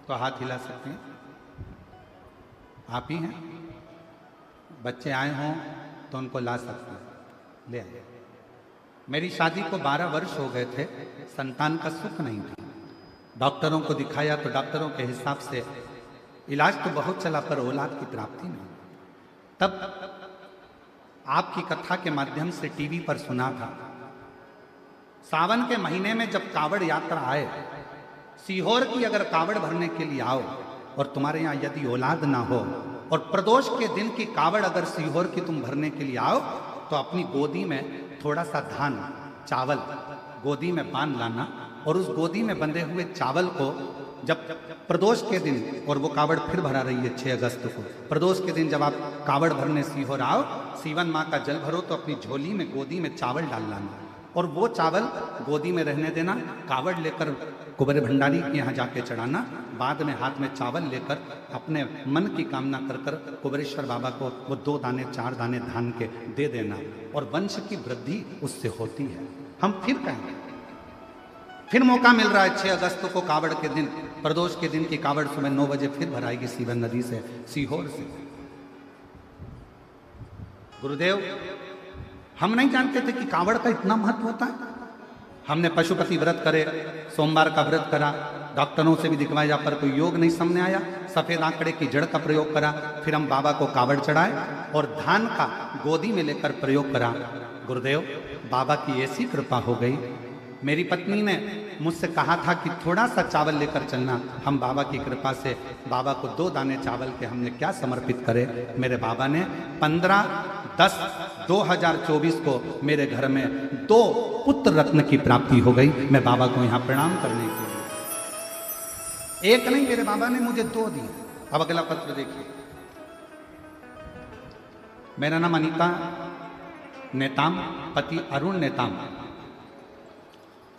तो हाथ हिला सकते हैं, आप ही हैं। बच्चे आए हों तो उनको ला सकते हैं, ले आए। मेरी शादी को 12 वर्ष हो गए थे, संतान का सुख नहीं था। डॉक्टरों को दिखाया तो डॉक्टरों के हिसाब से इलाज तो बहुत चला पर औलाद की प्राप्ति नहीं। तब आपकी कथा के माध्यम से टीवी पर सुना था, सावन के महीने में जब कावड़ यात्रा आए, सीहोर की अगर कावड़ भरने के लिए आओ और तुम्हारे यहाँ यदि औलाद ना हो और प्रदोष के दिन की कावड़ अगर सीहोर की तुम भरने के लिए आओ तो अपनी गोदी में थोड़ा सा धान चावल गोदी में बांध लाना, और उस गोदी में बंधे हुए चावल को जब प्रदोष के दिन, और वो कावड़ फिर भरा रही है 6 अगस्त को, प्रदोष के दिन जब आप कावड़ भरने सीहोर आओ, सीवन माँ का जल भरो तो अपनी झोली में गोदी में चावल डाल लाना, और वो चावल गोदी में रहने देना। कावड़ लेकर कुबेर भंडारी के यहाँ जाके चढ़ाना, बाद में हाथ में चावल लेकर अपने मन की कामना कर कर कुबेरेश्वर बाबा को वो 2 दाने 4 दाने धान के दे देना, और वंश की वृद्धि उससे होती है। हम फिर कहेंगे, फिर मौका मिल रहा है 6 अगस्त को कावड़ के दिन, प्रदोष के दिन की कावड़ सुबह 9 बजे फिर भराएगी सीवन नदी से, सीहोर से। गुरुदेव, हम नहीं जानते थे कि कावड़ का इतना महत्व होता है। हमने पशुपति व्रत करे, सोमवार का व्रत करा, डॉक्टरों से भी दिखवाया पर कोई योग नहीं सामने आया, सफेद आंकड़े की जड़ का प्रयोग करा, फिर हम बाबा को कावड़ चढ़ाए और धान का गोदी में लेकर प्रयोग करा। गुरुदेव, बाबा की ऐसी कृपा हो गई, मेरी पत्नी ने मुझसे कहा था कि थोड़ा सा चावल लेकर चलना, हम बाबा की कृपा से बाबा को 2 दाने चावल के हमने क्या समर्पित करे। मेरे बाबा ने 15/10/2024 को मेरे घर में 2 पुत्र रत्न की प्राप्ति हो गई। मैं बाबा को यहाँ प्रणाम करने के लिए, एक नहीं, मेरे बाबा ने मुझे 2 दिए। अब अगला पत्र देखिए। मेरा नाम अनीता नेताम, पति अरुण नेताम,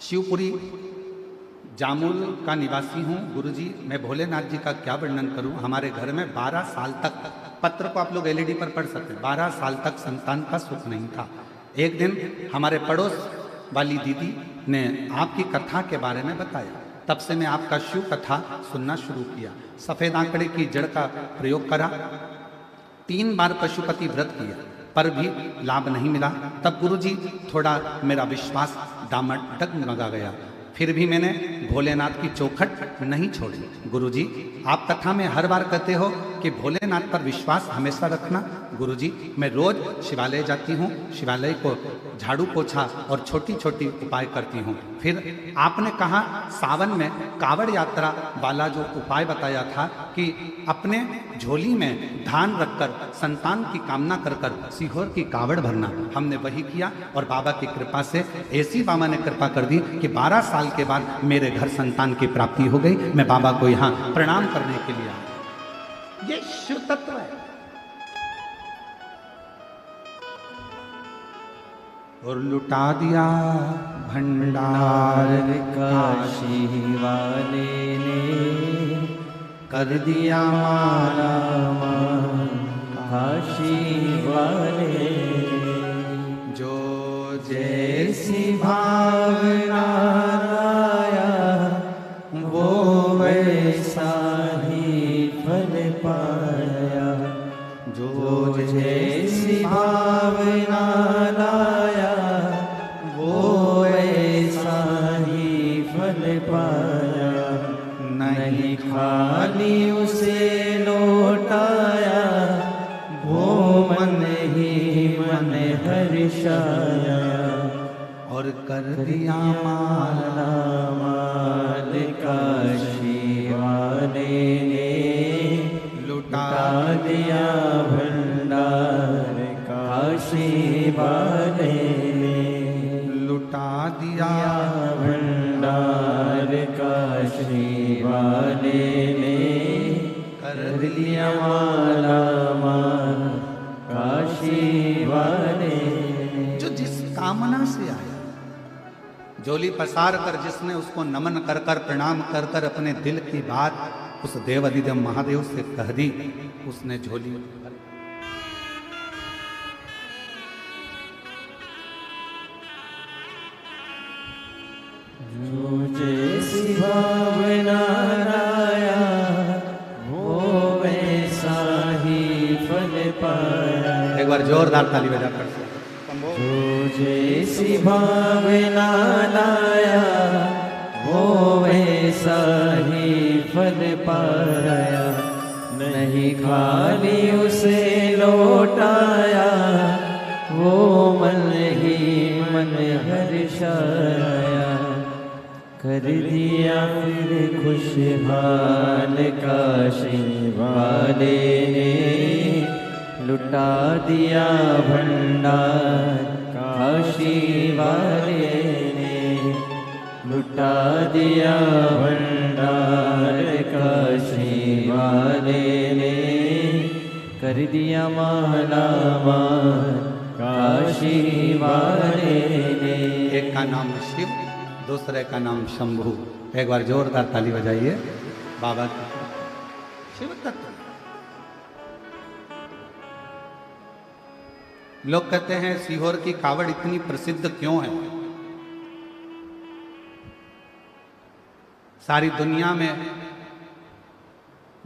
शिवपुरी जामुल का निवासी हूँ। गुरुजी, मैं भोलेनाथ जी का क्या वर्णन करूँ। हमारे घर में 12 साल तक, पत्र को आप लोग एलईडी पर पढ़ सकते हैं, 12 साल तक संतान का सुख नहीं था। एक दिन हमारे पड़ोस वाली दीदी ने आपकी कथा के बारे में बताया, तब से मैं आपका शिव कथा सुनना शुरू किया। सफ़ेद आंकड़े की जड़ का प्रयोग करा, 3 बार पशुपति व्रत किया पर भी लाभ नहीं मिला। तब गुरुजी थोड़ा मेरा विश्वास डगमगा गया, फिर भी मैंने भोलेनाथ की चौखट नहीं छोड़ी। गुरुजी, आप कथा में हर बार कहते हो कि भोलेनाथ पर विश्वास हमेशा रखना। गुरुजी, मैं रोज शिवालय जाती हूँ, शिवालय को झाड़ू पोछा और छोटी छोटी उपाय करती हूँ। फिर आपने कहा सावन में कावड़ यात्रा वाला जो उपाय बताया था कि अपने झोली में धान रखकर संतान की कामना कर कर सीहोर की कावड़ भरना, हमने वही किया और बाबा की कृपा से ऐसी बाबा ने कृपा कर दी कि 12 साल के बाद मेरे घर संतान की प्राप्ति हो गई। मैं बाबा को यहाँ प्रणाम करने के लिए आया। ये शिव तत्व है। और लुटा दिया भंडार काशी वाले ने, कर दिया माला माल काशी वाले। जो जैसी भावना लाया वो वैसा ही फल जैसी भावना लाया वो ऐसा ही फल पाया, नहीं खाली उसे लौटाया वो मन ही मन हर्षाया। और कर दिया माला माल काशी वाले ने लुटा दिया भंडार काशी वाले ने, लुटा दिया भंडार काशी वाले ने कर दिया माला माल काशी वाले ने। जो जिस कामना से आया, झोली पसार कर जिसने उसको नमन कर कर प्रणाम कर कर अपने दिल की बात उस देव अधिदेव महादेव से कह दी, उसने झोली जो जैसी भावना लाया वो वैसा ही फल पाया। एक बार जोरदार ताली बजा कर जो जैसी भावना लाया वो वैसा ही फल पाया, नहीं खाली उसे लौटाया वो मन ही मन हर्षाया। कर दिया फिर खुशहाल काशी वाले ने, लुटा दिया भंडार काशी वाले ने, लुटा दिया भंडार काशी वाले ने कर दिया माला माल काशी वाले ने। एक का नाम शिव, दूसरे का नाम शंभू। एक बार जोरदार ताली बजाइए बाबा की। शिव तत्व लोग कहते हैं सीहोर की कावड़ इतनी प्रसिद्ध क्यों है? सारी दुनिया में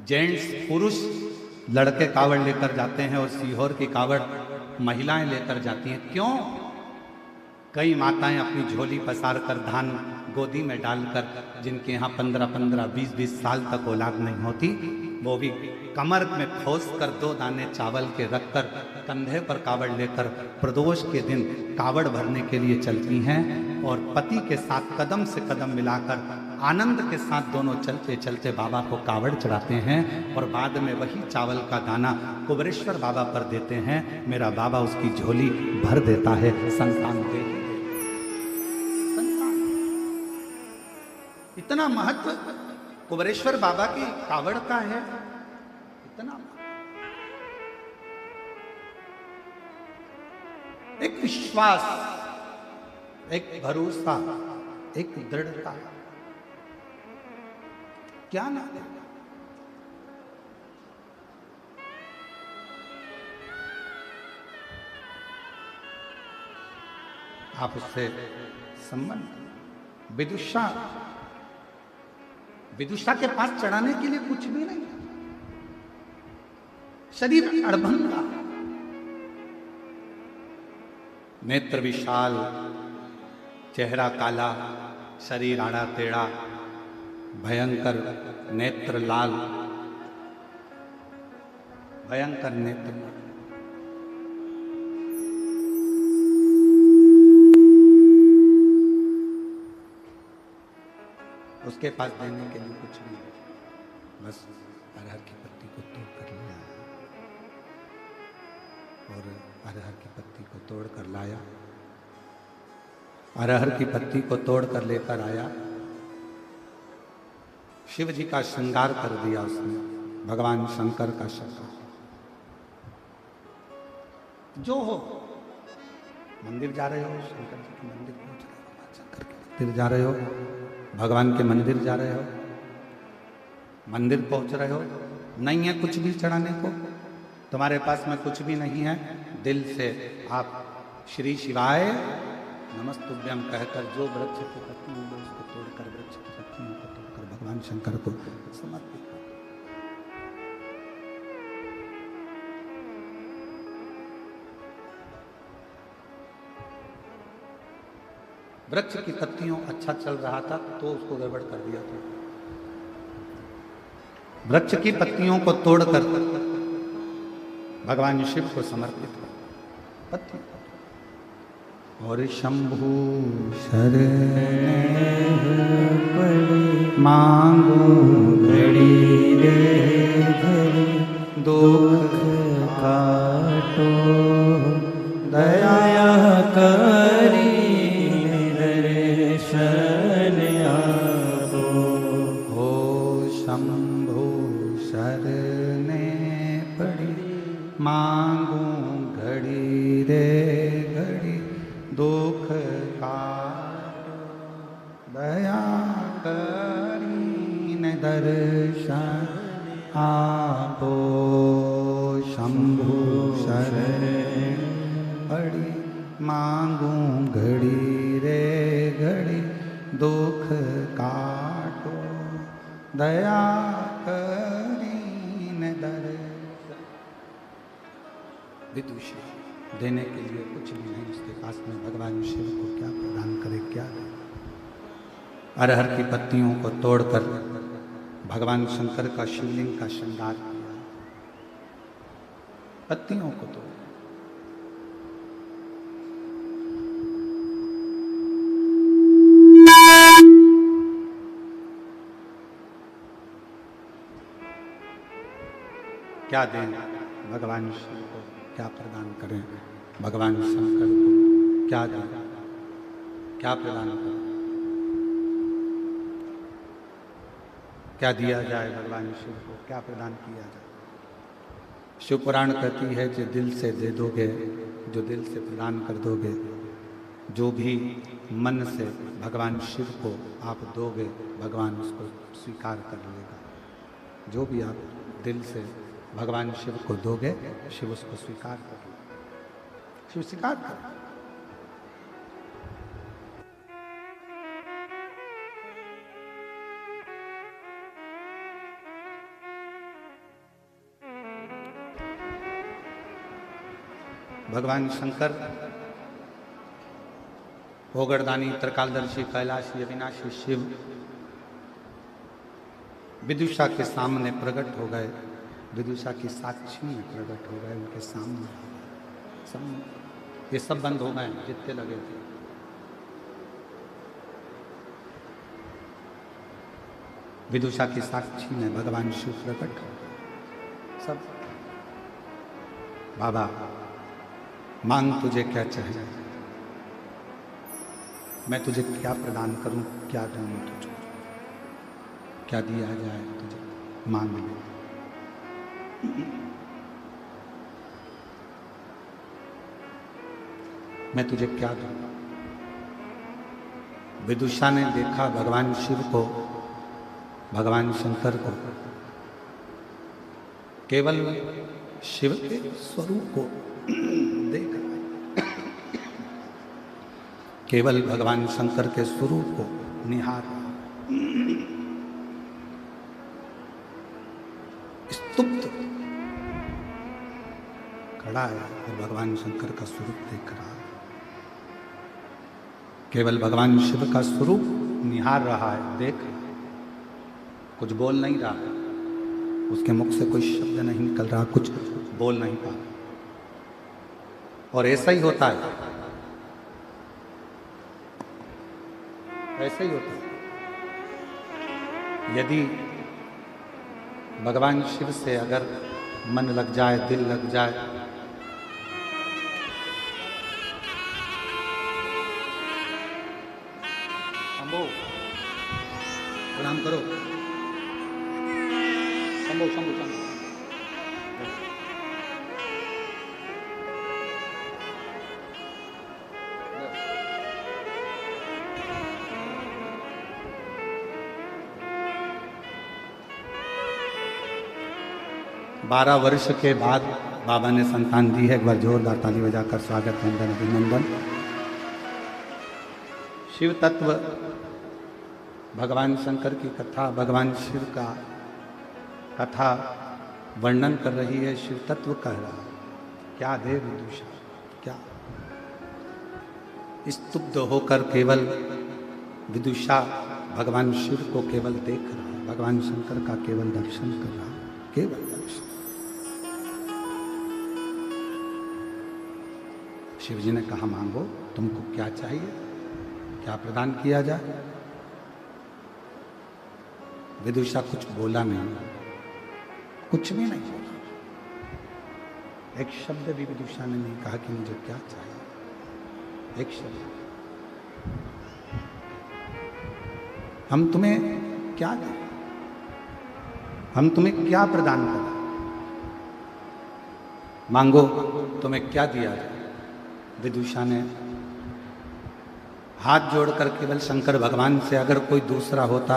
जेंट्स पुरुष लड़के कावड़ लेकर जाते हैं और सीहोर की कावड़ महिलाएं लेकर जाती हैं। क्यों? कई माताएं अपनी झोली पसार कर धान गोदी में डालकर, जिनके यहाँ 15-15, 20-20 साल तक औलाद नहीं होती, वो भी कमर में खोस कर 2 दाने चावल के रखकर कंधे पर कावड़ लेकर प्रदोष के दिन कावड़ भरने के लिए चलती हैं और पति के साथ कदम से कदम मिलाकर आनंद के साथ दोनों चलते चलते बाबा को कावड़ चढ़ाते हैं और बाद में वही चावल का दाना कुबरेश्वर बाबा पर देते हैं। मेरा बाबा उसकी झोली भर देता है। संतान दे इतना महत्व कुबरेश्वर बाबा की कावड़ का है, इतना एक विश्वास, एक भरोसा, एक दृढ़ता, क्या ना है। आप उससे संबंध, विदुषा के पास चढ़ाने के लिए कुछ भी नहीं, शरीर अड़भंगा, नेत्र विशाल, चेहरा काला, शरीर आड़ा टेढ़ा, भयंकर नेत्र लाल, भयंकर नेत्र। उसके पास देने के लिए कुछ नहीं, बस अरहर की पत्ती को तोड़ कर लिया और अरहर की पत्ती को तोड़ कर लाया, अरहर की पत्ती को तोड़ कर लेकर आया। शिव जी का श्रृंगार कर दिया उसने, भगवान शंकर का श्रृंगार। जो हो, मंदिर जा रहे हो, शंकर जी के मंदिर पहुंच रहे हो, भगवान शंकर के मंदिर जा रहे हो, भगवान के मंदिर जा रहे हो, मंदिर पहुंच रहे हो, नहीं है कुछ भी चढ़ाने को, तुम्हारे पास में कुछ भी नहीं है, दिल से आप श्री शिवाय नमस्तुभ्यं कहकर जो वृक्ष की पत्ती मिले उसको तोड़कर, वृक्ष की पत्तियों को तोड़कर भगवान शंकर को समर्पित कर। वृक्ष की पत्तियों अच्छा चल रहा था तो उसको गड़बड़ कर दिया था। वृक्ष की पत्तियों को तोड़कर भगवान शिव को समर्पित पत्ती और शंभु शरण मांगो घड़ी रे घड़ी दुख काटो दया करी दर्शन आपो। हो शंभु शरणे पड़ी मांगू घड़ी रे घड़ी दुख काटो दया करीन दर्शन आपो। शंभु शरण पड़ी मांगू घड़ी रे घड़ी दुख काटो दया करीन दर्शन। विदुषी देने के लिए कुछ भी नहीं उसके पास में, भगवान शिव को क्या प्रदान करे क्या दे। अरहर की पत्तियों को तोड़कर भगवान शंकर का शिवलिंग का श्रृंगार किया, पत्तियों को तोड़। क्या दें भगवान शिव को, क्या प्रदान करें भगवान शंकर को, क्या दें क्या प्रदान करें, क्या दिया जाए भगवान शिव को, क्या प्रदान किया जाए। शिव पुराण कहती है जो दिल से दे दोगे, जो दिल से प्रदान कर दोगे, जो भी मन से भगवान शिव को आप दोगे भगवान उसको स्वीकार कर लेगा। जो भी आप दिल से भगवान शिव को दोगे शिव उसको स्वीकार कर लेगा, शिव स्वीकार कर। भगवान शंकर ओगरदानी त्रिकालदर्शी कैलाशी अविनाशी शिव विदुषा के सामने प्रकट हो गए, विदुषा की साक्षी में प्रकट हो गए, उनके सामने सब ये सब बंद हो गए जितने लगे थे। विदुषा की साक्षी में भगवान शिव प्रकट हो गए। सब बाबा मांग तुझे क्या चाहिए, मैं तुझे क्या प्रदान करूं, क्या दूं तुझको, क्या दिया जाए तुझे, मांग ले। मैं तुझे क्या दूं। विदुषा ने देखा भगवान शिव को, भगवान शंकर को, केवल शिव के स्वरूप को देख रहा, केवल भगवान शंकर के स्वरूप को निहार रहा, स्तुप्त खड़ा है और भगवान शंकर का स्वरूप देख रहा है। केवल भगवान शिव का स्वरूप निहार रहा है, देख रहा है, कुछ बोल नहीं रहा, उसके मुख से कोई शब्द नहीं निकल रहा, कुछ बोल नहीं पा रहा। और ऐसा ही होता है, ऐसा ही होता है। यदि भगवान शिव से अगर मन लग जाए, दिल लग जाए, शंभो प्रणाम करो, शंभो शंभो शंभो। 12 वर्ष के बाद बाबा ने संतान दी है। एक बार जोरदार ताली बजाकर स्वागत, वंदन, अभिनंदन। शिव तत्व, भगवान शंकर की कथा, भगवान शिव का कथा वर्णन कर रही है, शिव तत्व कह रहा है। क्या दे विदुषा, क्या स्तुब्ध होकर केवल विदुषा भगवान शिव को केवल देख रहा है, भगवान शंकर का केवल दर्शन कर रहा है, केवल दर्शन। शिव जी ने कहा मांगो, तुमको क्या चाहिए, क्या प्रदान किया जाए। विदुषा कुछ बोला नहीं, कुछ भी नहीं बोला, एक शब्द भी विदुषा ने नहीं कहा कि मुझे क्या चाहिए, एक शब्द। हम तुम्हें क्या दें, हम तुम्हें क्या प्रदान करें, मांगो तुम्हें क्या दिया जाए। विदुषा ने हाथ जोड़कर केवल शंकर भगवान से, अगर कोई दूसरा होता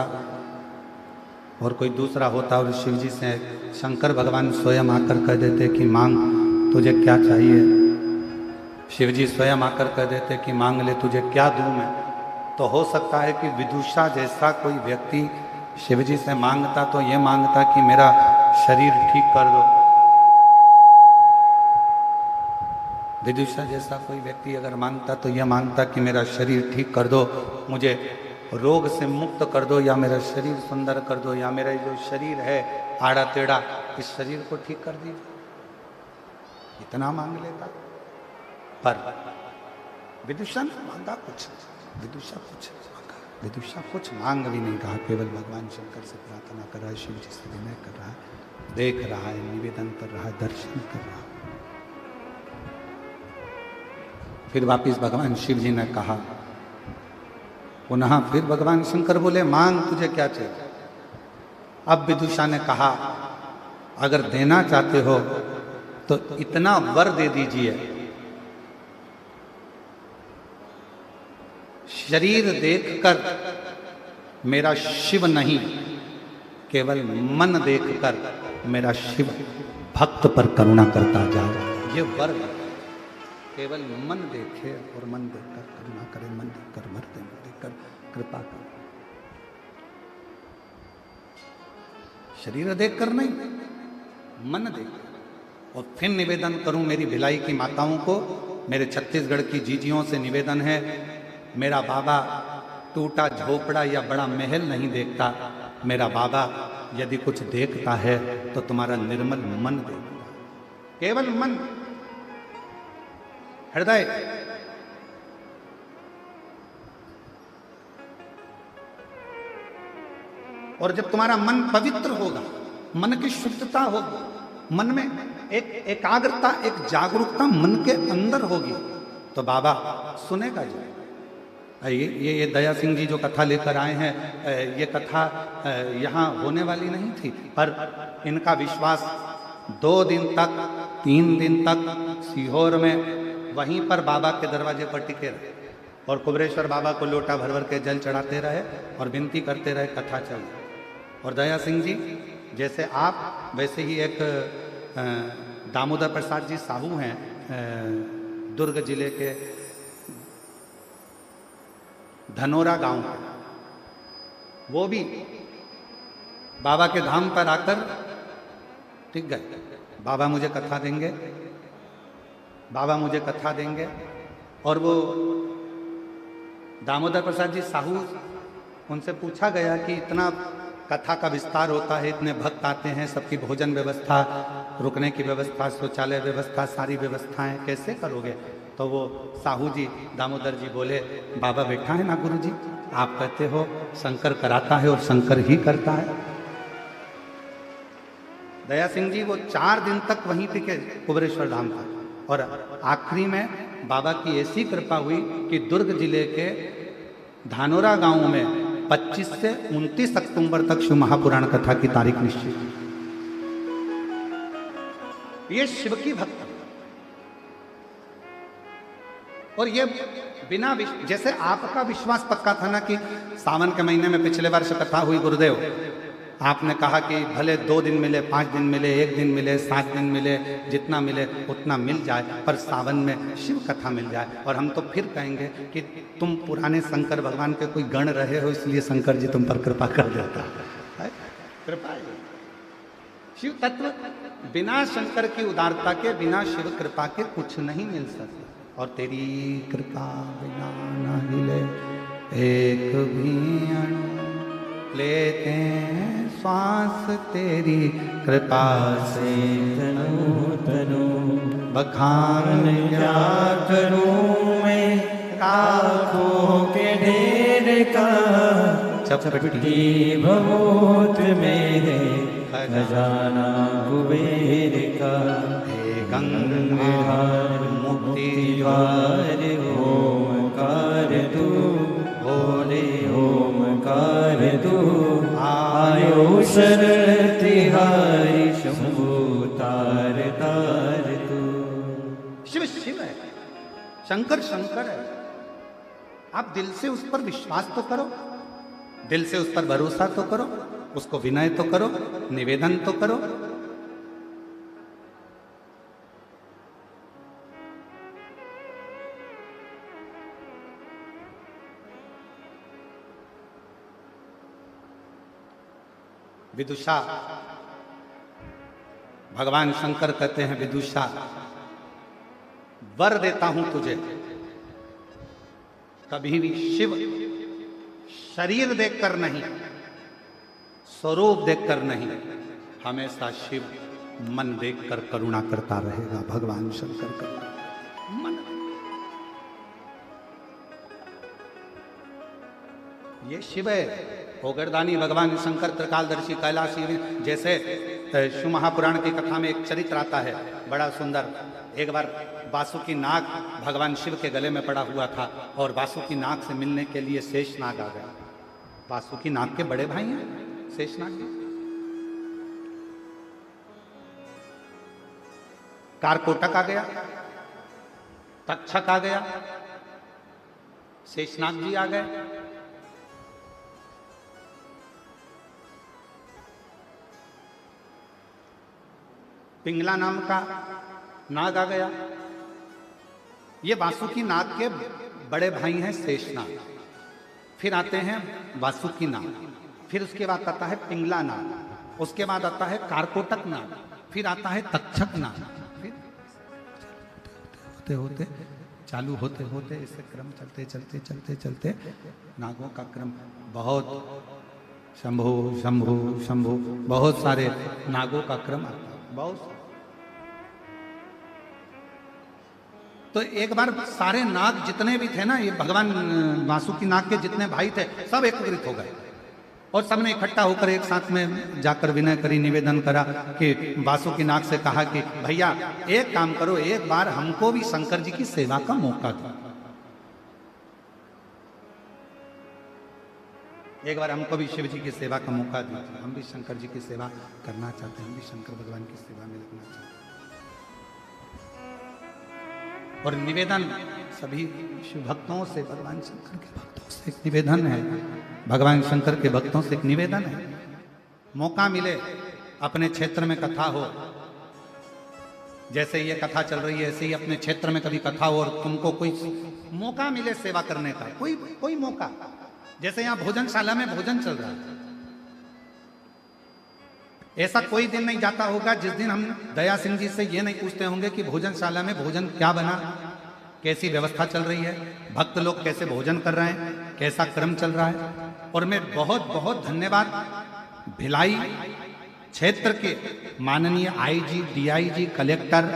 और कोई दूसरा होता और शिव जी से शंकर भगवान स्वयं आकर कह देते कि मांग तुझे क्या चाहिए, शिव जी स्वयं आकर कह देते कि मांग ले तुझे क्या दूं मैं, तो हो सकता है कि विदुषा जैसा कोई व्यक्ति शिव जी से मांगता तो ये मांगता कि मेरा शरीर ठीक कर दो। विदुषा जैसा कोई व्यक्ति अगर मांगता तो यह मांगता कि मेरा शरीर ठीक कर दो, मुझे रोग से मुक्त कर दो, या मेरा शरीर सुंदर कर दो, या मेरा जो शरीर है आड़ा टेढ़ा, इस शरीर को ठीक कर दीजिए, इतना मांग लेता। पर विदुषा ने मांगा कुछ, विदुषा कुछ मांगा, विदुषा कुछ मांग भी नहीं कहा, केवल भगवान शंकर से प्रार्थना कर रहा है, शिव जी से विनय कर रहा है, देख रहा है, निवेदन कर रहा है, दर्शन कर रहा है। फिर वापिस भगवान शिव जी ने कहा, पुनः फिर भगवान शंकर बोले मांग तुझे क्या चाहिए। अब विदुषा ने कहा अगर देना चाहते हो तो इतना वर दे दीजिए, शरीर देखकर मेरा शिव नहीं, केवल मन देखकर मेरा शिव भक्त पर करुणा करता जाए। ये वर है, केवल मन देखे और मन देखकर करुणा करे, मन देखकर मरते मन देखकर कृपा करे, शरीर देखकर नहीं, मन देख। और फिर निवेदन करूं मेरी भिलाई की माताओं को, मेरे छत्तीसगढ़ की जीजियों से निवेदन है, मेरा बाबा टूटा झोपड़ा या बड़ा महल नहीं देखता, मेरा बाबा यदि कुछ देखता है तो तुम्हारा निर्मल मन देखता, केवल मन, हृदय। और जब तुम्हारा मन पवित्र होगा, मन की शुद्धता होगी, मन में एक एकाग्रता, एक जागरूकता मन के अंदर होगी, तो बाबा सुनेगा जी। ये दया सिंह जी जो कथा लेकर आए हैं, ये कथा यहाँ होने वाली नहीं थी, पर इनका विश्वास 2 दिन तक 3 दिन तक सीहोर में वहीं पर बाबा के दरवाजे पर टिके रहे और कुबरेश्वर बाबा को लोटा भर भर के जल चढ़ाते रहे और विनती करते रहे, कथा चली। और दया सिंह जी जैसे आप, वैसे ही एक दामोदर प्रसाद जी साहू हैं, दुर्ग जिले के धनोरा गांव के, वो भी बाबा के धाम पर आकर टिक गए। बाबा मुझे कथा देंगे, बाबा मुझे कथा देंगे। और वो दामोदर प्रसाद जी साहू, उनसे पूछा गया कि इतना कथा का विस्तार होता है, इतने भक्त आते हैं, सबकी भोजन व्यवस्था, रुकने की व्यवस्था, शौचालय व्यवस्था, सारी व्यवस्थाएं कैसे करोगे। तो वो साहू जी, दामोदर जी बोले, बाबा बैठा है ना गुरु जी, आप कहते हो शंकर कराता है और शंकर ही करता है। दया सिंह जी वो 4 दिन तक वहीं टिके कुबरेश्वर धाम पर, और आखिरी में बाबा की ऐसी कृपा हुई कि दुर्ग जिले के धानोरा गांव में 25 से 29 अक्टूबर तक शिव महापुराण कथा की तारीख निश्चित। ये शिव की भक्त, और ये बिना जैसे आपका विश्वास पक्का था ना कि सावन के महीने में पिछले वर्ष कथा हुई गुरुदेव, आपने कहा कि भले 2 दिन मिले, 5 दिन मिले, 1 दिन मिले, 7 दिन मिले, जितना मिले उतना मिल जाए, पर सावन में शिव कथा मिल जाए। और हम तो फिर कहेंगे कि तुम पुराने शंकर भगवान के कोई गण रहे हो, इसलिए शंकर जी तुम पर कृपा कर देता है। कृपा शिव तत्व बिना शंकर की उदारता के, बिना शिव कृपा के कुछ नहीं मिल सकता। और तेरी कृपा बिना न हिले एक भी अणु, लेते हैं श्वास तेरी कृपा से तनु तनु बखान क्या करूं मैं आँखों के ढेर का, चपटी भभूत में है खजाना कुबेर का। हे गंगाधर मुक्ति द्वार ओमकार तू, बोले ओमकार तू, आयो शरण तिहारी शंभु तार तार तू। शिव शिव है, शंकर शंकर है। आप दिल से उस पर विश्वास तो करो, दिल से उस पर भरोसा तो करो, उसको विनय तो करो, निवेदन तो करो। विदुषा, भगवान शंकर कहते हैं विदुषा, वर देता हूं तुझे, कभी भी शिव शरीर देखकर नहीं, स्वरूप देखकर नहीं, हमेशा शिव मन देखकर करुणा करता रहेगा। भगवान शंकर का मन, ये शिव है। ओगरदानी भगवान शंकर त्रिकालदर्शी कैलाशी। जैसे शिव महापुराण की कथा में एक चरित्र आता है बड़ा सुंदर। एक बार वासुकी नाग भगवान शिव के गले में पड़ा हुआ था और वासुकी नाग से मिलने के लिए शेषनाग आ गया। वासुकी नाग के बड़े भाई हैं शेषनाग जी। कारकोटक आ गया, तक्षक आ गया, शेषनाग जी आ गए। पिंगला नाम का नाग आ गया। ये वासुकी नाग के बड़े भाई हैं शेषनाग। फिर आते हैं वासुकी नाग, फिर उसके बाद आता है पिंगला नाग, उसके बाद आता है कारकोटक नाग, फिर आता है तक्षक नाग। फिर होते होते चालू होते होते इससे क्रम चलते चलते चलते चलते नागों का क्रम बहुत शंभु शंभु शंभु, बहुत सारे नागों का क्रम आता है, बहुत। तो एक बार सारे नाग जितने भी थे ना, ये भगवान वासुकी नाग के जितने भाई थे सब एकत्रित हो गए और सबने इकट्ठा होकर एक साथ में जाकर विनय करी, निवेदन करा कि वासुकी नाग से कहा कि भैया एक काम करो, एक बार हमको भी शंकर जी की सेवा का मौका दो, एक बार हमको भी शिव जी की सेवा का मौका दीजिए, हम भी शंकर जी की सेवा करना चाहते हैं, हम भी शंकर भगवान की सेवा में लगना चाहते हैं। और निवेदन सभी शिव भक्तों से, भगवान शंकर के भक्तों से एक निवेदन है, भगवान शंकर के भक्तों से एक निवेदन है, मौका मिले अपने क्षेत्र में कथा हो, जैसे ये कथा चल रही है ऐसे ही अपने क्षेत्र में कभी कथा हो और तुमको कोई मौका मिले सेवा करने का, कोई मौका, जैसे यहाँ भोजनशाला में भोजन चल रहा है, ऐसा कोई दिन नहीं जाता होगा जिस दिन हम दया सिंह जी से ये नहीं पूछते होंगे कि भोजनशाला में भोजन क्या बना, कैसी व्यवस्था चल रही है, भक्त लोग कैसे भोजन कर रहे हैं, कैसा क्रम चल रहा है। और मैं बहुत बहुत धन्यवाद भिलाई क्षेत्र के माननीय IG, DIG, collector,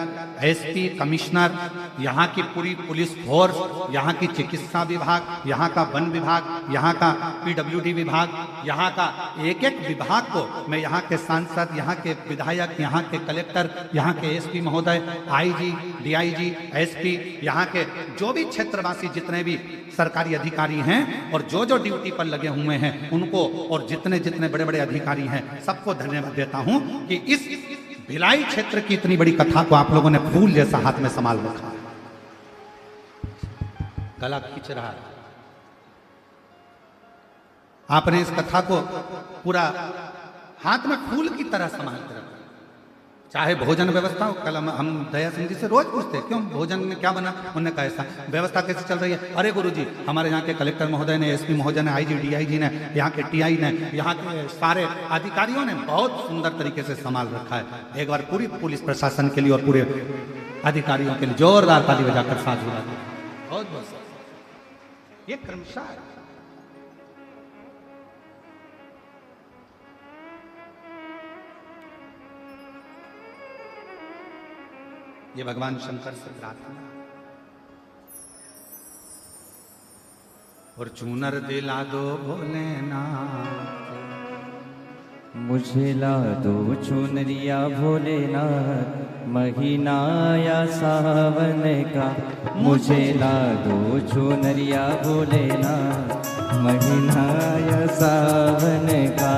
SP, commissioner, यहाँ की पूरी पुलिस फोर्स, यहाँ की चिकित्सा विभाग, यहाँ का वन विभाग, यहाँ का पीडब्ल्यूडी विभाग, यहाँ का एक एक विभाग को मैं यहाँ के सांसद, यहाँ के विधायक, यहाँ के कलेक्टर, यहाँ के एसपी महोदय, आईजी, डीआईजी, एसपी, यहाँ के जो भी क्षेत्रवासी जितने भी सरकारी अधिकारी हैं और जो जो ड्यूटी पर लगे हुए हैं उनको, और जितने जितने बड़े बड़े अधिकारी हैं सबको धन्यवाद देता हूं कि इस भिलाई क्षेत्र की इतनी बड़ी कथा को आप लोगों ने फूल जैसा हाथ में संभाल रखा, गला खींच रहा है। आपने इस कथा को पूरा हाथ में फूल की तरह संभाल कर रखा। चाहे भोजन व्यवस्था हो, कल हम दया सिंह जी से रोज पूछते क्यों भोजन में क्या बना, उन्होंने कहा ऐसा, व्यवस्था कैसे चल रही है, अरे गुरुजी हमारे यहाँ के कलेक्टर महोदय ने, एसपी महोदय ने, आईजी, डीआईजी ने, यहाँ के टीआई ने, यहाँ के सारे अधिकारियों ने बहुत सुंदर तरीके से संभाल रखा है। एक बार पूरी पुलिस प्रशासन के लिए और पूरे अधिकारियों के लिए जोरदार ताली बजाकर साथ जुड़ा दो। बहुत बहुत ये क्रमशः है। ये भगवान शंकर से प्रार्थना और चूनर दिला दो भोलेनाथ, मुझे ला दो चुनरिया भोलेनाथ, महीना आया सावन का। मुझे ला दो चुनरिया भोलेनाथ, महीना आया सावन का।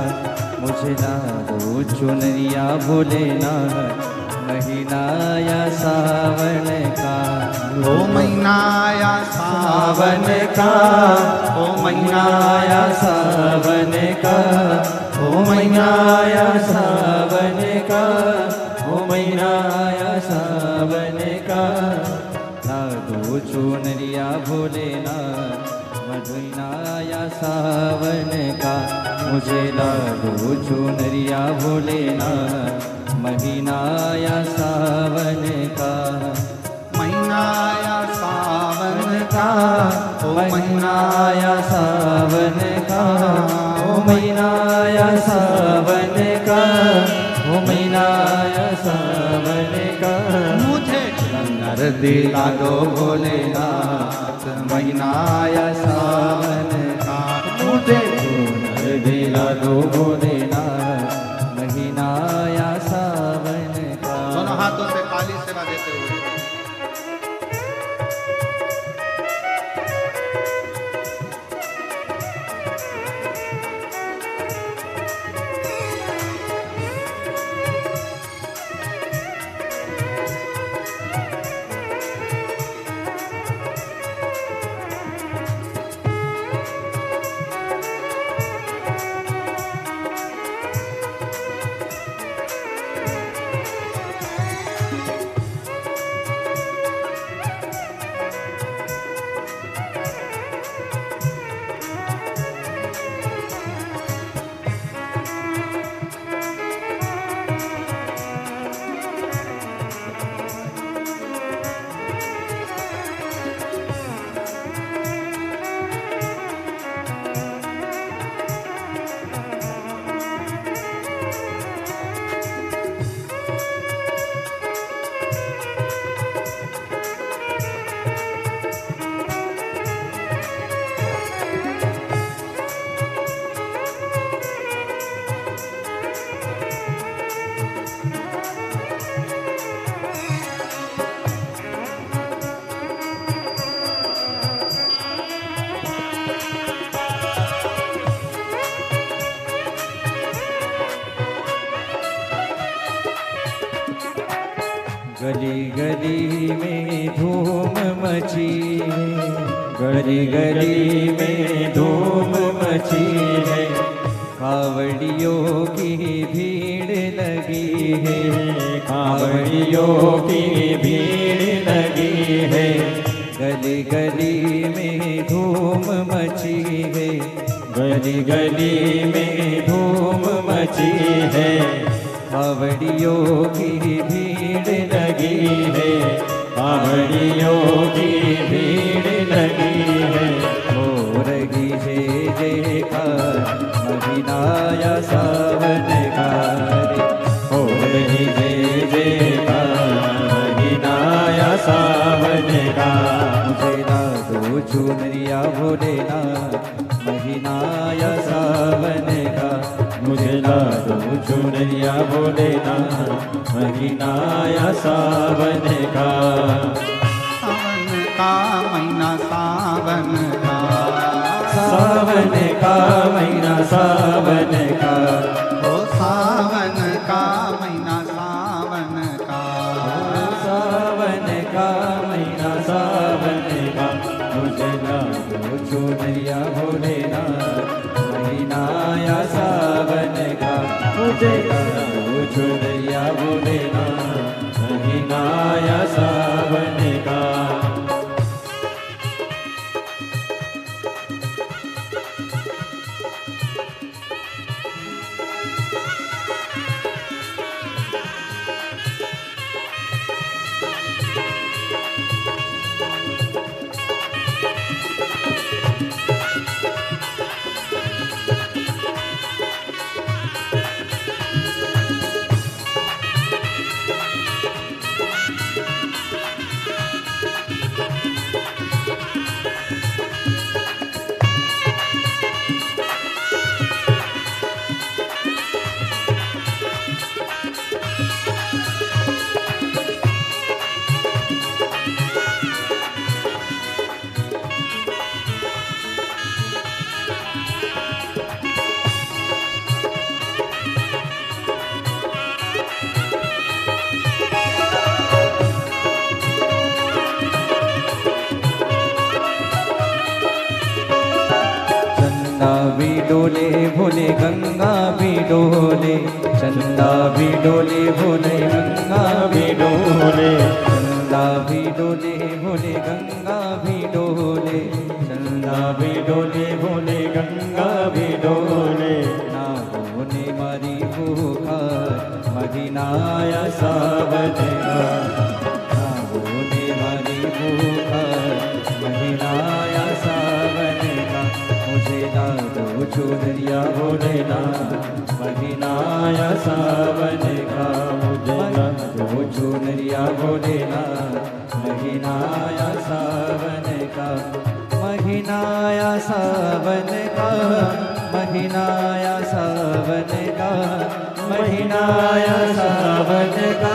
मुझे ला दो चुनरिया भोलेनाथ, महीना आया सावन का। ओ महीना आया सावन का, ओ महीना आया सावन का, ओ महीना आया सावन का, ओ महीना आया सावन का। ला दो चुनरिया भोलेनाथ, महीना आया सावन का। मुझे ला दो चुनरिया भोलेनाथ, महीना आया सावन का। महीना आया सावन का, ओ महीना आया सावन का, ओ महीना आया सावन का, ओ महीना आया सावन का। मुझे चूनर दिला दो भोलेनाथ, महीना आया सावन का। मुझे चूनर दिला दो भोलेनाथ, महीना आया सावन का। दोनों हाथों से काली सेवा देते हुए गली गली में धूम मची है, गली गली में धूम मची है। कावड़ियों की भीड़ लगी है, कावड़ियों की भीड़ लगी है। गली गली में धूम मची है, गली गली में धूम मची है। कावड़ियों की भीड़ लगी है, कावड़ियों की भीड़ लगी है। हो रही है जयकार, महीना आया सावन का। हो रही है जयकार, महीना आया सावन का। मुझे ला दो चुनरिया भोलेनाथ, महीना आया सावन का। मुझे ला दो चुनरिया भोलेनाथ, महीना आया सावन का। सावन का महीना सावन का, सावन का महीना सावन का। ओ सावन का महीना सावन का, सावन का महीना सावन का। मुझे ला दो चुनरिया भोलेनाथ, महीना आया सावन का। मुझे ला दो चुनरिया भोलेनाथ, महीना आया सावन का। भी डोले भोले गंगा भी डोले, चंदा भी डोले भोले गंगा भी डोले, चंदा भी डोले भोले गंगा भी डोले, चंदा भी डोले भोले गंगा भी डोले। ना होने मारी भूखा महीनाया सावन का, ना होने मारी भूखा महीनाया सावन का। मुझे ना दो चुनरिया भोलेनाथ महीनाया सावन का, मुझे ना दो चुनरिया भोलेनाथ महीनाया सावन का, महीनाया सावन का, महीनाया सावन का, महीनाया सावन का,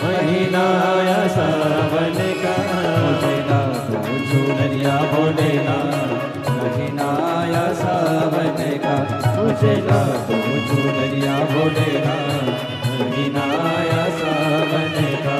महीनाया सावन का। मुझे ना दो चुनरिया भोलेनाथ महीनाया सावन का, मुझे ना दो चुनरिया भोलेनाथ महीनाया सावन का।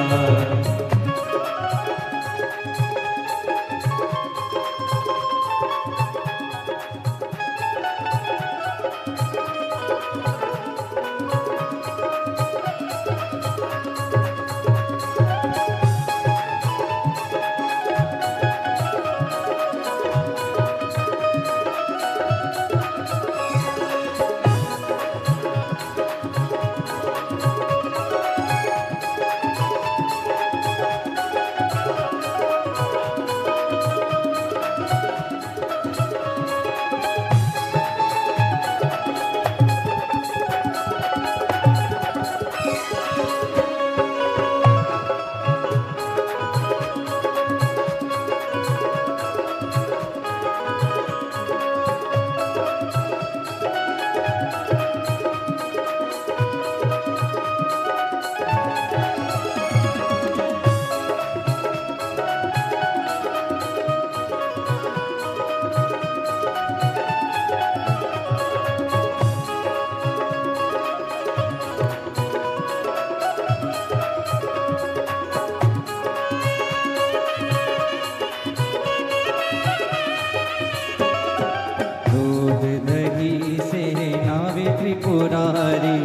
त्रिपुरारी,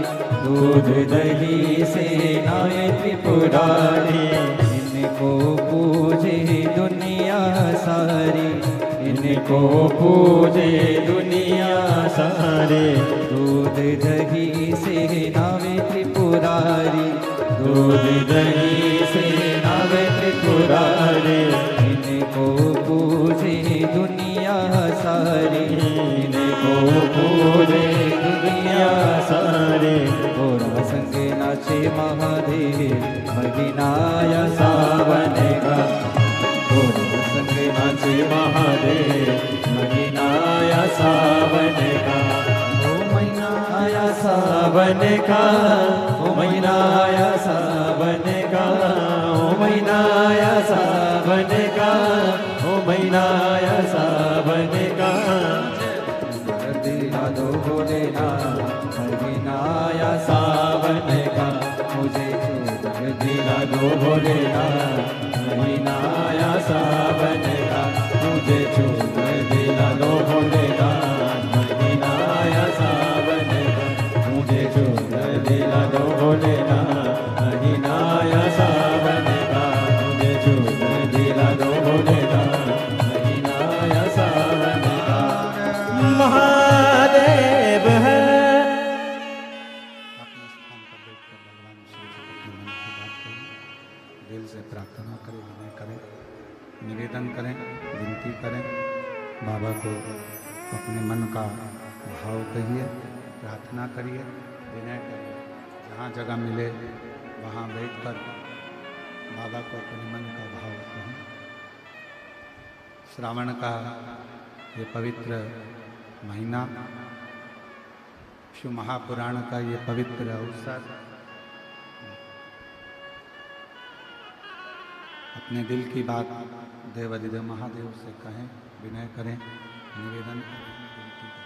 दूध दही से नाए त्रिपुरारी, इनको पूजे दुनिया सारी, इनको पूजे दुनिया सारी। दूध दही से नावे त्रिपुरारी, दूध दही से नावे त्रिपुरारी, इनको पूजे दुनिया सारी, इनको पूजे दुनिया सारे। गोरा संग नाचे महादेव महीनाया सावन का, गोरा संग नाचे महादेव महीनाया सावन का। ओ महीनाया सावन का, ओ महीनाया सावन का, ओ महीनाया सावन का, ओ महीनाया सावन का। दिला दो भोलेनाथ महीनाया सावन का, मुझे चूर दिला दो भोलेनाथ महीनाया सावन का, मुझे चूर दिला दो भोलेनाथ महीनाया सावन का, मुझे चूर दिला दो भोलेनाथ महीनाया सावन का, मुझे चूर दिला दो भोलेनाथ महीनाया सावन का। महादेव है। अपने स्थान पर बैठकर भगवान शिव से अपने मन की बात करें, दिल से प्रार्थना करें, विनय करें, निवेदन करें, विनती करें। बाबा को अपने मन का भाव कहिए, प्रार्थना करिए, विनय करिए। जहाँ जगह मिले वहाँ बैठकर बाबा को अपने मन का भाव कहें। श्रावण का ये पवित्र महीना, शिव महापुराण का ये पवित्र अवसर, अपने दिल की बात देवाधिदेव महादेव से कहें, विनय करें, निवेदन करें, विनती करें।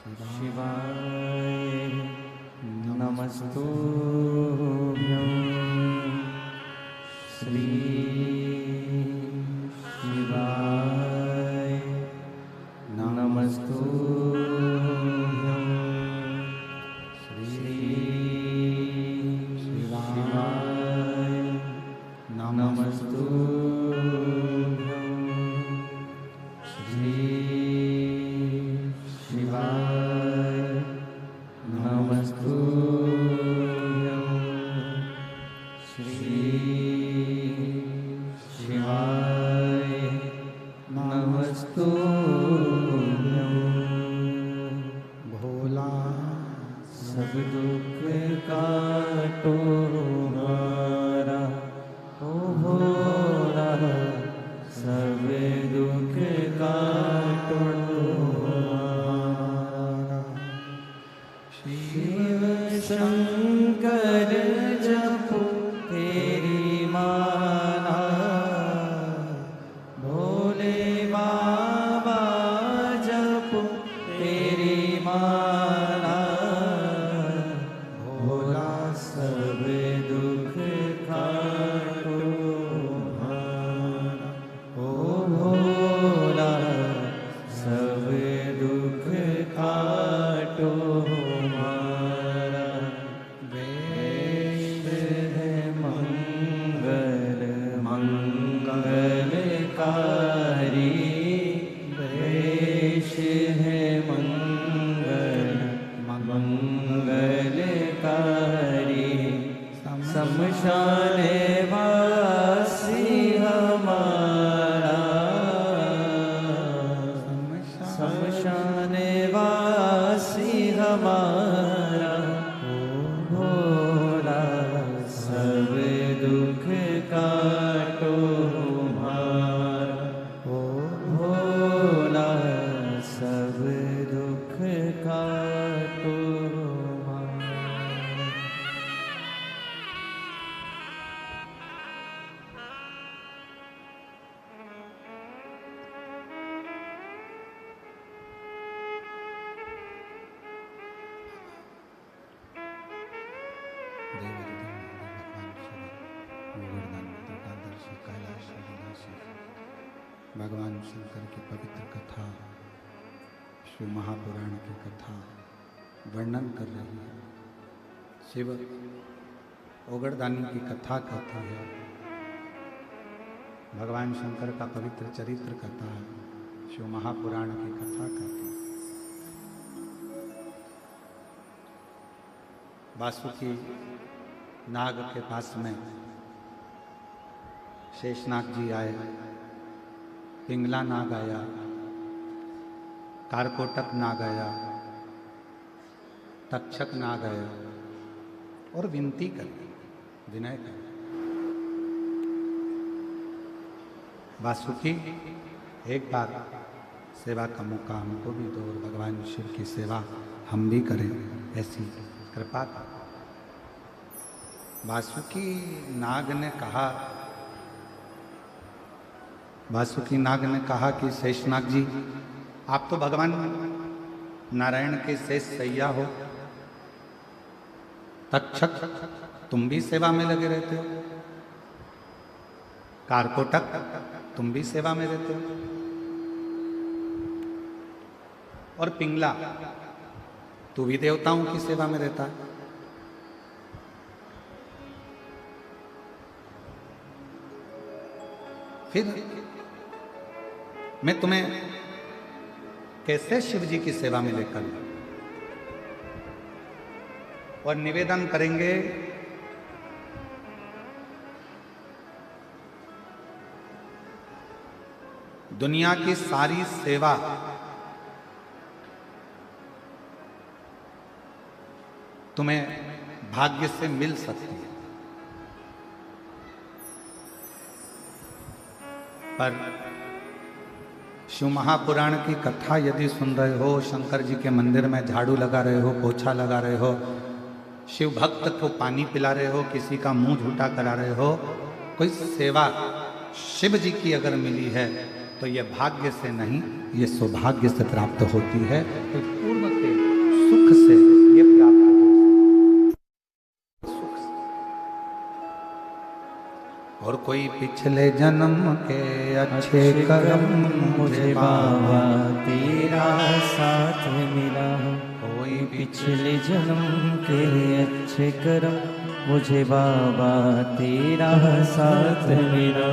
शिवाय नमस्तुभ्यं श्री शिवाय नमस्तुभ्यं श्री शिवाय नमस्तुभ्यं श्री शिवाय नमस्तुभ्यं श्री शिवाय नमस्तुभ्यं भोला सब दुख काटो हमारा ओ भोला सब दुख काटो हमारा शिव शंकर जपो तेरी माला भोले बाबा जपो तेरी माला भोला सब दुख काटो हमारा ओ भोला सब दुख काटो हमारा वेद है मंगल मंगलकारी वेश है मंगल मंगलकारी शमशान वासी हमारा शमशान वासी हमारा ओ भोला सब दुख काटो हमारा ओ भोला सब दुख काटो हमारा। भगवान शंकर की पवित्र कथा शिव महापुराण की कथा वर्णन कर रही है। शिव ओगड़दानी की कथा कहती है, भगवान शंकर का पवित्र चरित्र कहता है, शिव महापुराण की कथा कहती है। वासुकी नाग के पास में शेषनाग जी आए, पिंगला नाग आया, कारकोटक नाग आया, तक्षक नाग आया और विनती कर विनय कर वासुकी एक बार सेवा का मौका हमको भी दो और भगवान शिव की सेवा हम भी करें, ऐसी कृपा कर। वासुकी नाग ने कहा, वासुकी नाग ने कहा कि शेषनाग जी, आप तो भगवान नारायण के शेष सैया हो, तक्षक तुम भी सेवा में लगे रहते हो, कारकोटक तुम भी सेवा में रहते हो, और पिंगला तू भी देवताओं की सेवा में रहता है। फिर मैं तुम्हें कैसे शिव जी की सेवा में लेकर, और निवेदन करेंगे दुनिया की सारी सेवा तुम्हें भाग्य से मिल सकती है, पर शिव महापुराण की कथा यदि सुन रहे हो, शंकर जी के मंदिर में झाड़ू लगा रहे हो, पोछा लगा रहे हो, शिव भक्त को पानी पिला रहे हो, किसी का मुंह झूठा करा रहे हो, कोई सेवा शिव जी की अगर मिली है तो यह भाग्य से नहीं, ये सौभाग्य से प्राप्त होती है। तो पूर्ण सेवा से ये प्राप्त हो सुख से। और कोई पिछले जन्म के अच्छे कर्म मुझे बाबा तेरा साथ मिला। कोई पिछले जन्म के अच्छे कर्म मुझे बाबा तेरा साथ मिला।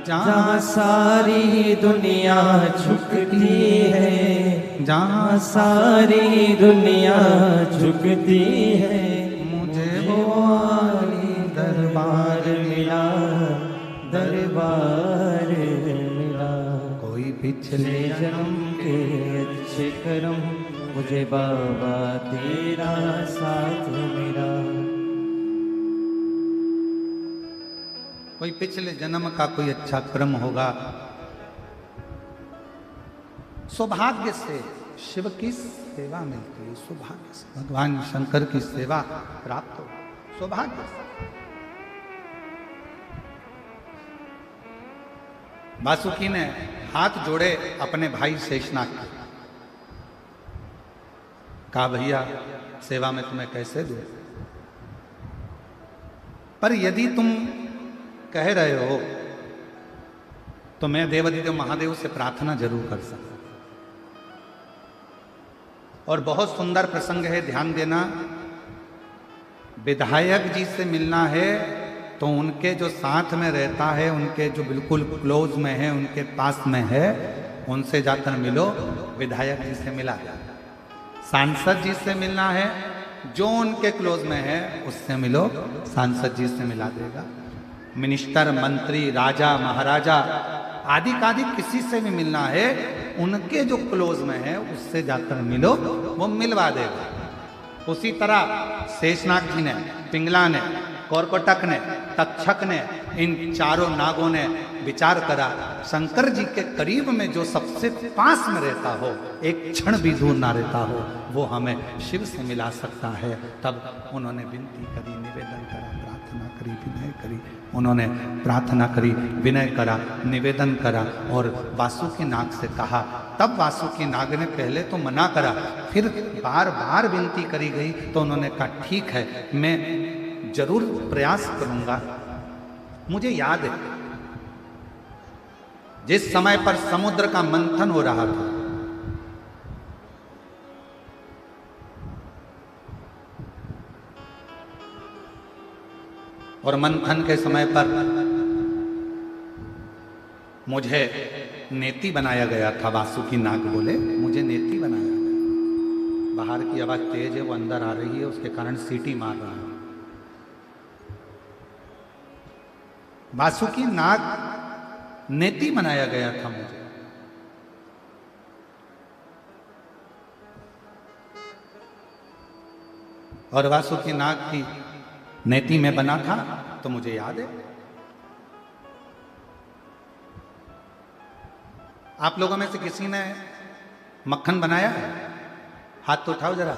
जहाँ सारी दुनिया झुकती है, जहाँ सारी दुनिया झुकती है, मुझे वो आली दरबार मिला, दरबार मिला। कोई पिछले जन्म के अच्छे कर्म मुझे बाबा तेरा साथ मिला। कोई पिछले जन्म का कोई अच्छा कर्म होगा, सौभाग्य से शिव की सेवा मिलती है, सौभाग्य से भगवान शंकर की सेवा प्राप्त हो, सौभाग्य से। वासुकी ने हाथ जोड़े अपने भाई शेषनाग के, कहा भैया सेवा में तुम्हें कैसे दूं, पर यदि तुम कह रहे हो तो मैं देवाधिदेव महादेव से प्रार्थना जरूर कर सकता। और बहुत सुंदर प्रसंग है, ध्यान देना। विधायक जी से मिलना है तो उनके जो साथ में रहता है, उनके जो बिल्कुल क्लोज में है, उनके पास में है, उनसे जाकर मिलो, विधायक जी से मिला। सांसद जी से मिलना है, जो उनके क्लोज में है उससे मिलो, सांसद जी से मिला देगा। मिनिस्टर, मंत्री, राजा, महाराजा आदि कादि किसी से भी मिलना है, उनके जो क्लोज में है उससे जाकर मिलो, वो मिलवा देगा। उसी तरह शेषनाग जी ने, पिंगला ने, कौरकोटक ने, तक्षक ने, इन चारों नागों ने विचार करा, शंकर जी के करीब में जो सबसे पास में रहता हो, एक क्षण भी दूर ना रहता हो, वो हमें शिव से मिला सकता है। तब उन्होंने विनती करी, निवेदन करा, प्रार्थना करी, विनय करी। उन्होंने प्रार्थना करी, विनय करा, निवेदन करा और वासुकी नाग से कहा। तब वासुकी नाग ने पहले तो मना करा, फिर बार बार विनती करी गई तो उन्होंने कहा ठीक है, मैं जरूर प्रयास करूंगा। मुझे याद है जिस समय पर समुद्र का मंथन हो रहा था, और मंथन के समय पर मुझे नेति बनाया गया था। वासुकी नाग बोले मुझे नेति बनाया गया। बाहर की आवाज तेज है, वो अंदर आ रही है, उसके कारण सीटी मार रहा है। वासुकी नाग नेति बनाया गया था मुझे। और वासुकी नाग की नेति में बना था तो मुझे याद है। आप लोगों में से किसी ने मक्खन बनाया है? हाथ तो उठाओ जरा।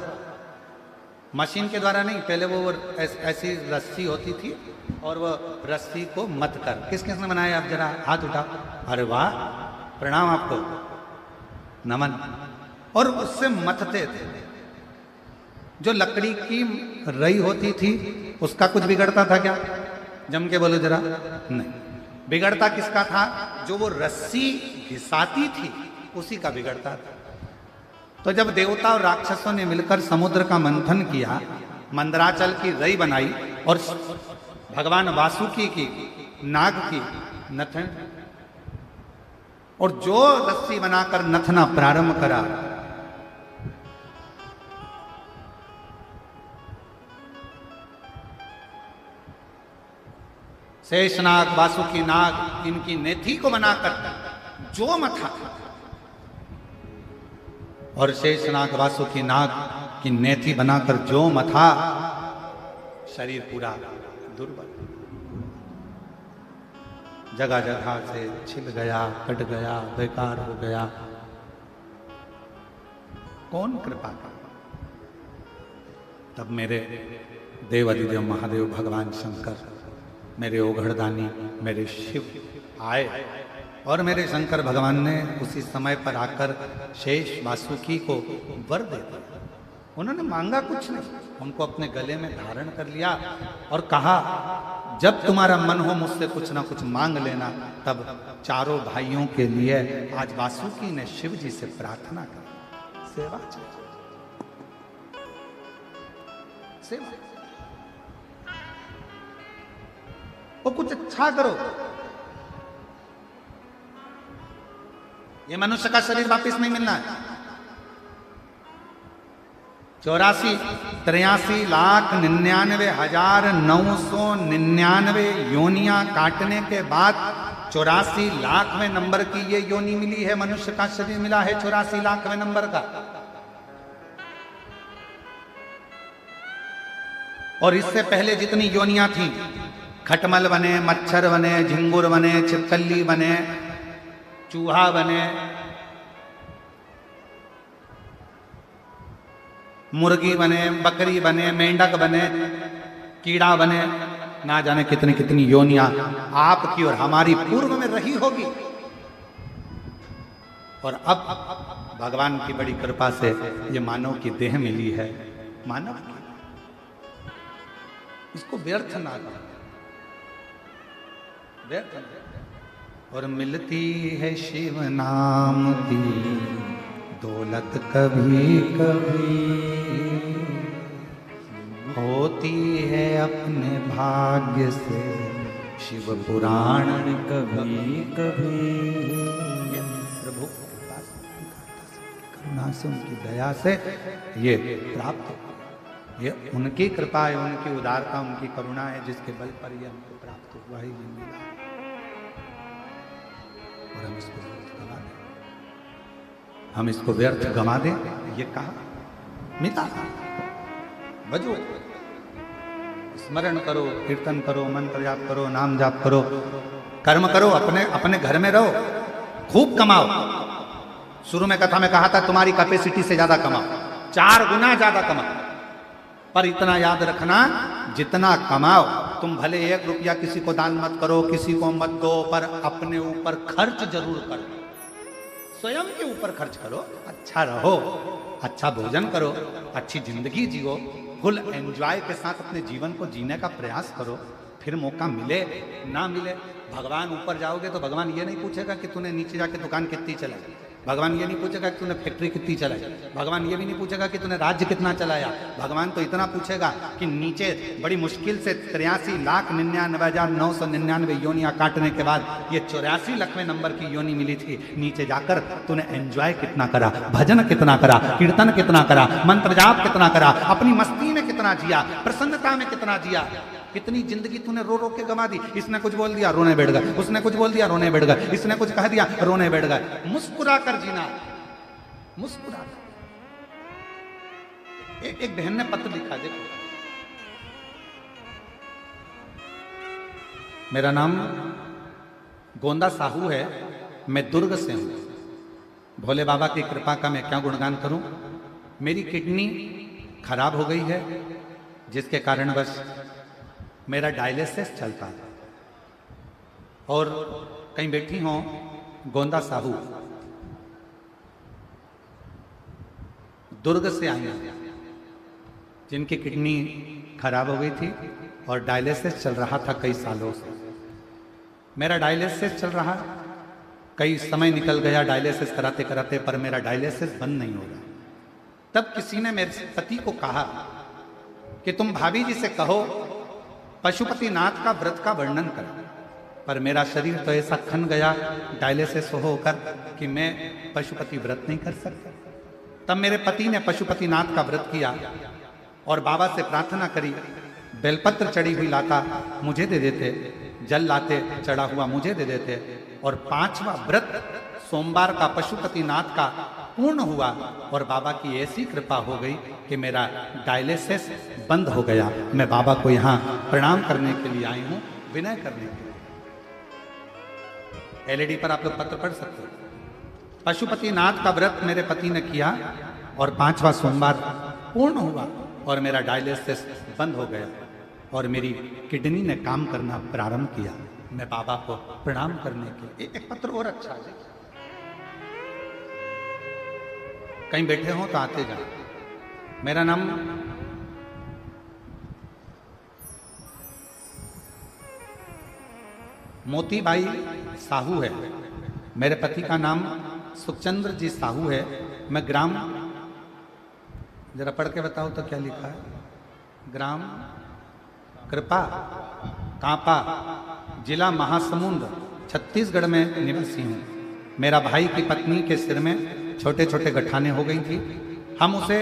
मशीन के द्वारा नहीं, पहले वो ऐसी रस्सी होती थी और वो रस्सी को मत कर, किस किसने बनाया? आप जरा हाथ उठाओ। अरे वाह, प्रणाम आपको, नमन। और उससे मथते थे। जो लकड़ी की रई होती थी उसका कुछ बिगड़ता था क्या? जम के बोलो जरा। नहीं, बिगड़ता किसका था? जो वो रस्सी घिसाती थी उसी का बिगड़ता था। तो जब देवता और राक्षसों ने मिलकर समुद्र का मंथन किया, मंदराचल की रई बनाई और भगवान वासुकी की, नाग की नथन, और जो रस्सी बनाकर नथना प्रारंभ करा, शेषनाग, वासुकी नाग, इनकी नेथी को बनाकर जो मथा, और शेषनाग वासुकी नाग की नेथी बनाकर जो मथा, शरीर पूरा दुर्बल, जगह जगह से छिल गया, कट गया, बेकार हो गया। कौन कृपा का? तब मेरे देवाधिदेव महादेव भगवान शंकर, मेरे ओघड़दानी, मेरे शिव आए और मेरे शंकर भगवान ने उसी समय पर आकर शेष वासुकी को वर दे दिया। उन्होंने मांगा कुछ नहीं, उनको अपने गले में धारण कर लिया और कहा जब तुम्हारा मन हो मुझसे कुछ ना कुछ मांग लेना। तब चारों भाइयों के लिए आज वासुकी ने शिव जी से प्रार्थना की, सेवा सेवा, वो कुछ अच्छा करो। ये मनुष्य का शरीर वापस नहीं मिलना है। 84,93,99,999 योनियां काटने के बाद 84,00,000वें नंबर की ये योनि मिली है। मनुष्य का शरीर मिला है 84,00,000वें नंबर का। और इससे पहले जितनी योनियां थी, खटमल बने, मच्छर बने, झिंगुर बने, छिपकली बने, चूहा बने, मुर्गी बने, बकरी बने, मेंढक बने, कीड़ा बने, ना जाने कितनी कितनी योनियां आपकी और हमारी पूर्व में रही होगी। और अब भगवान की बड़ी कृपा से ये मानव की देह मिली है। मानव की, इसको व्यर्थ ना करो, व्यर्थ ना। और मिलती है शिव नाम की दौलत कभी कभी, होती है अपने भाग्य से शिव पुराण कभी कभी। प्रभु करुणा से, उनकी दया से ये प्राप्त, ये उनकी कृपा है, उनकी उदारता, उनकी करुणा है, जिसके बल पर ये हमको प्राप्त हुआ ही ये मिला। और हम इसको गवा दें, हम इसको व्यर्थ गवा दें, ये कहा मिला। बजो, स्मरण करो, कीर्तन करो, मंत्र जाप करो, नाम जाप करो, कर्म करो, अपने अपने घर में रहो, खूब कमाओ। शुरू में कथा में कहा था तुम्हारी कैपेसिटी से ज्यादा कमाओ, 4 गुना ज्यादा कमाओ। पर इतना याद रखना, जितना कमाओ तुम भले 1 रुपया किसी को दान मत करो, किसी को मत दो, पर अपने ऊपर खर्च जरूर करो। स्वयं के ऊपर खर्च करो, अच्छा रहो, अच्छा भोजन करो, अच्छी जिंदगी जियो, फुल एंजॉय के साथ अपने जीवन को जीने का प्रयास करो। फिर मौका मिले ना मिले, भगवान ऊपर जाओगे तो भगवान ये नहीं पूछेगा कि तूने नीचे जाके दुकान कितनी चलाई, भगवान ये नहीं पूछेगा कि तूने फैक्ट्री कितनी चलाई, भगवान ये भी नहीं पूछेगा कि तूने राज्य कितना चलाया। भगवान तो इतना पूछेगा कि नीचे बड़ी मुश्किल से 83,99,999 योनियां काटने के बाद ये 84,00,000वें नंबर की योनि मिली थी। नीचे जाकर तूने एंजॉय कितना करा, भजन कितना करा, कीर्तन कितना करा, मंत्र जाप कितना करा, अपनी मस्ती में कितना जिया, प्रसन्नता में कितना जिया। कितनी जिंदगी तूने रो रो के गंवा दी। इसने कुछ बोल दिया, रोने बैठ गए, उसने कुछ बोल दिया, रोने बैठ गए, इसने कुछ कह दिया, रोने बैठ गए। मुस्कुरा कर जीना, मुस्कुरा कर। एक बहन ने पत्र लिखा, देखो, मेरा नाम गोंदा साहू है, मैं दुर्ग से हूं। भोले बाबा की कृपा का मैं क्या गुणगान करूं। मेरी किडनी खराब हो गई है, जिसके कारण बस मेरा डायलिसिस चलता है। और कहीं बैठी हो गोंदा साहू, दुर्ग से आई हैं, जिनकी किडनी खराब हो गई थी और डायलिसिस चल रहा था कई सालों से। मेरा डायलिसिस चल रहा, कई समय निकल गया डायलिसिस कराते कराते, पर मेरा डायलिसिस बंद नहीं हो रहा। तब किसी ने मेरे पति को कहा कि तुम भाभी जी से कहो पशुपति नाथ का व्रत का वर्णन कर। पर मेरा शरीर तो ऐसा खन गया डायलिसिस होकर कि मैं पशुपति व्रत नहीं कर सकता। तब मेरे पति ने पशुपति नाथ का व्रत किया और बाबा से प्रार्थना करी, बेलपत्र चढ़ी हुई लाता मुझे दे देते, जल लाते चढ़ा हुआ मुझे दे देते। और 5वां व्रत सोमवार का पशुपति नाथ का पूर्ण हुआ और बाबा की ऐसी कृपा हो गई कि मेरा डायलिसिस बंद हो गया। मैं बाबा को यहाँ प्रणाम करने के लिए आई हूँ, विनय करने के लिए। एलईडी पर आप लोग पत्र पढ़ सकते हो। पशुपति नाथ का व्रत मेरे पति ने किया और 5वां सोमवार पूर्ण हुआ और मेरा डायलिसिस बंद हो गया और मेरी किडनी ने काम करना प्रारंभ किया। मैं बाबा को प्रणाम करने के लिए एक पत्र और अच्छा है, कहीं बैठे हो तो आते जाओ। मेरा नाम मोतीबाई साहू है। मेरे पति का नाम सुखचंद्र जी साहू है। मैं ग्राम, जरा पढ़ के बताओ तो क्या लिखा है? ग्राम कृपा कांपा, जिला महासमुंद, छत्तीसगढ़ में निवासी हूँ। मेरा भाई की पत्नी के सिर में छोटे छोटे गठाने हो गई थी। हम उसे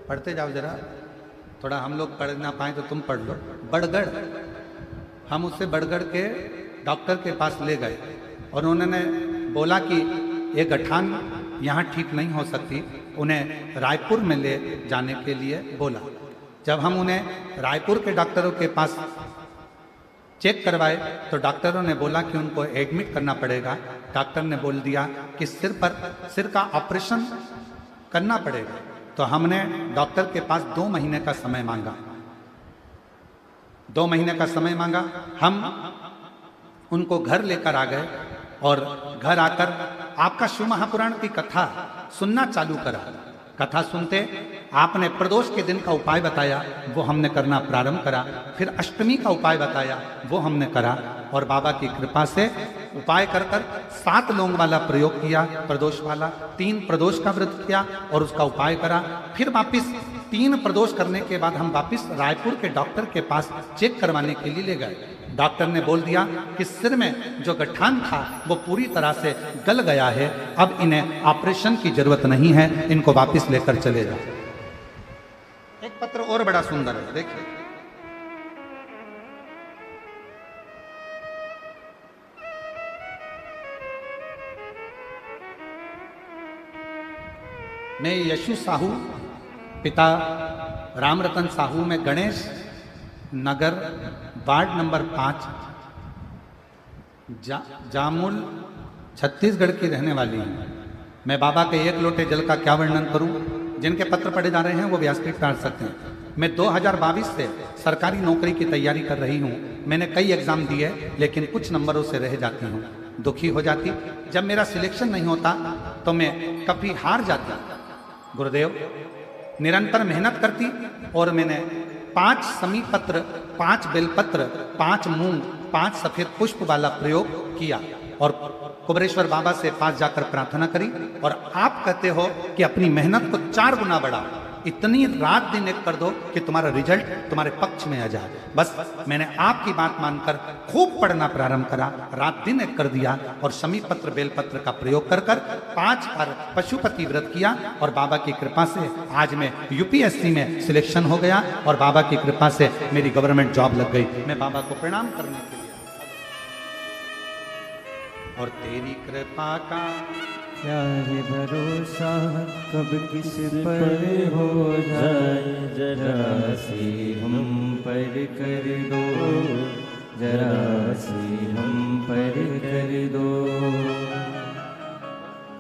पढ़ते जाओ जरा, थोड़ा हम लोग पढ़ ना पाए तो तुम पढ़ लो। बड़गढ़, हम उसे बड़गढ़ के डॉक्टर के पास ले गए और उन्होंने बोला कि ये गठान यहाँ ठीक नहीं हो सकती, उन्हें रायपुर में ले जाने के लिए बोला। जब हम उन्हें रायपुर के डॉक्टरों के पास चेक करवाए तो डॉक्टरों ने बोला कि उनको एडमिट करना पड़ेगा। डॉक्टर ने बोल दिया कि सिर का ऑपरेशन करना पड़ेगा। तो हमने डॉक्टर के पास 2 महीने का समय मांगा। 2 महीने का समय मांगा। हम उनको घर लेकर आ गए और घर आकर आपका शिव महापुराण की कथा सुनना चालू करा। कथा सुनते आपने प्रदोष के दिन का उपाय बताया, वो हमने करना प्रारंभ करा। फिर अष्टमी का उपाय बताया, वो हमने करा। और बाबा की कृपा से उपाय कर 7 लौंग वाला प्रयोग किया, प्रदोष वाला। 3 प्रदोष का व्रत किया और उसका उपाय करा। फिर वापिस 3 प्रदोष करने के बाद हम वापिस रायपुर के डॉक्टर के पास चेक करवाने के लिए ले गए। डॉक्टर ने बोल दिया कि सिर में जो गठान था वो पूरी तरह से गल गया है, अब इन्हें ऑपरेशन की जरूरत नहीं है, इनको वापस लेकर चले जाओ। एक पत्र और बड़ा सुंदर है, देखिए। मैं यशु साहू, पिता रामरतन साहू, में गणेश नगर वार्ड नंबर 5 जामुल छत्तीसगढ़ की रहने वाली हूँ। मैं बाबा के 1 लोटे जल का क्या वर्णन करूं? जिनके पत्र पढ़े जा रहे हैं वो व्यासपीठ पर आ सकते हैं। मैं 2022 से सरकारी नौकरी की तैयारी कर रही हूँ। मैंने कई एग्जाम दिए लेकिन कुछ नंबरों से रह जाती हूँ, दुखी हो जाती। जब मेरा सिलेक्शन नहीं होता तो मैं कभी हार जाती। गुरुदेव, निरंतर मेहनत करती और मैंने 5 समी पत्र, 5 बेलपत्र, 5 मूंग, 5 सफेद पुष्प वाला प्रयोग किया और कुबरेश्वर बाबा से पास जाकर प्रार्थना करी। और आप कहते हो कि अपनी मेहनत को 4 गुना बढ़ा, इतनी रात दिन एक कर दो कि तुम्हारा रिजल्ट तुम्हारे पक्ष में आ जाए। बस मैंने आपकी बात मानकर खूब पढ़ना प्रारंभ करा, रात दिन एक कर दिया और समी पत्र बेलपत्र का प्रयोग कर 5 बार पशुपति व्रत किया और बाबा की कृपा से आज मैं यूपीएससी में सिलेक्शन हो गया और बाबा की कृपा से मेरी गवर्नमेंट जॉब लग गई। मैं बाबा को प्रणाम करने के लिए और तेरी कृपा का क्या है भरोसा, कब किस पर हो जाए, जरा सी हम पर कर दो, जरा सी हम पर कर दो।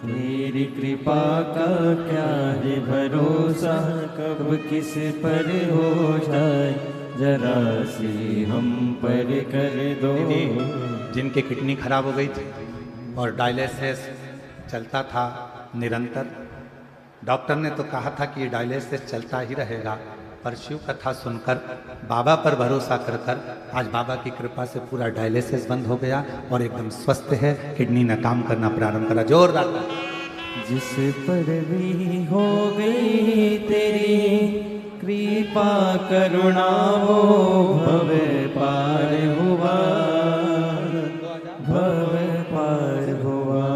तेरी कृपा का क्या है भरोसा, कब किस पर हो जाए, जरा सी हम पर कर दो। जिनकी किडनी खराब हो गई थी और डायलिसिस चलता था निरंतर, डॉक्टर ने तो कहा था कि ये डायलिसिस चलता ही रहेगा, पर शिव कथा सुनकर बाबा पर भरोसा कर आज बाबा की कृपा से पूरा डायलिसिस बंद हो गया और एकदम स्वस्थ है। किडनी ने काम करना प्रारंभ करा। जोरदार। जिस पर भी हो गई तेरी कृपा करुणा, वो भव पार हुआ, भव पार हुआ।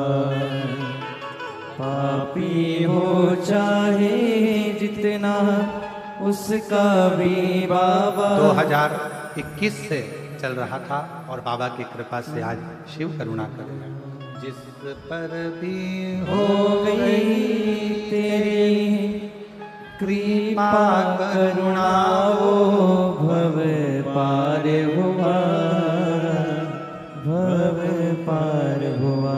पापी हो चाहे जितना, उसका भी बाबा 2021 से चल रहा था और बाबा की कृपा से आज शिव करुणा करेगा। जिस पर भी हो गई तेरी कृपा करुणा, वो भव पार हुआ, भव पार हुआ।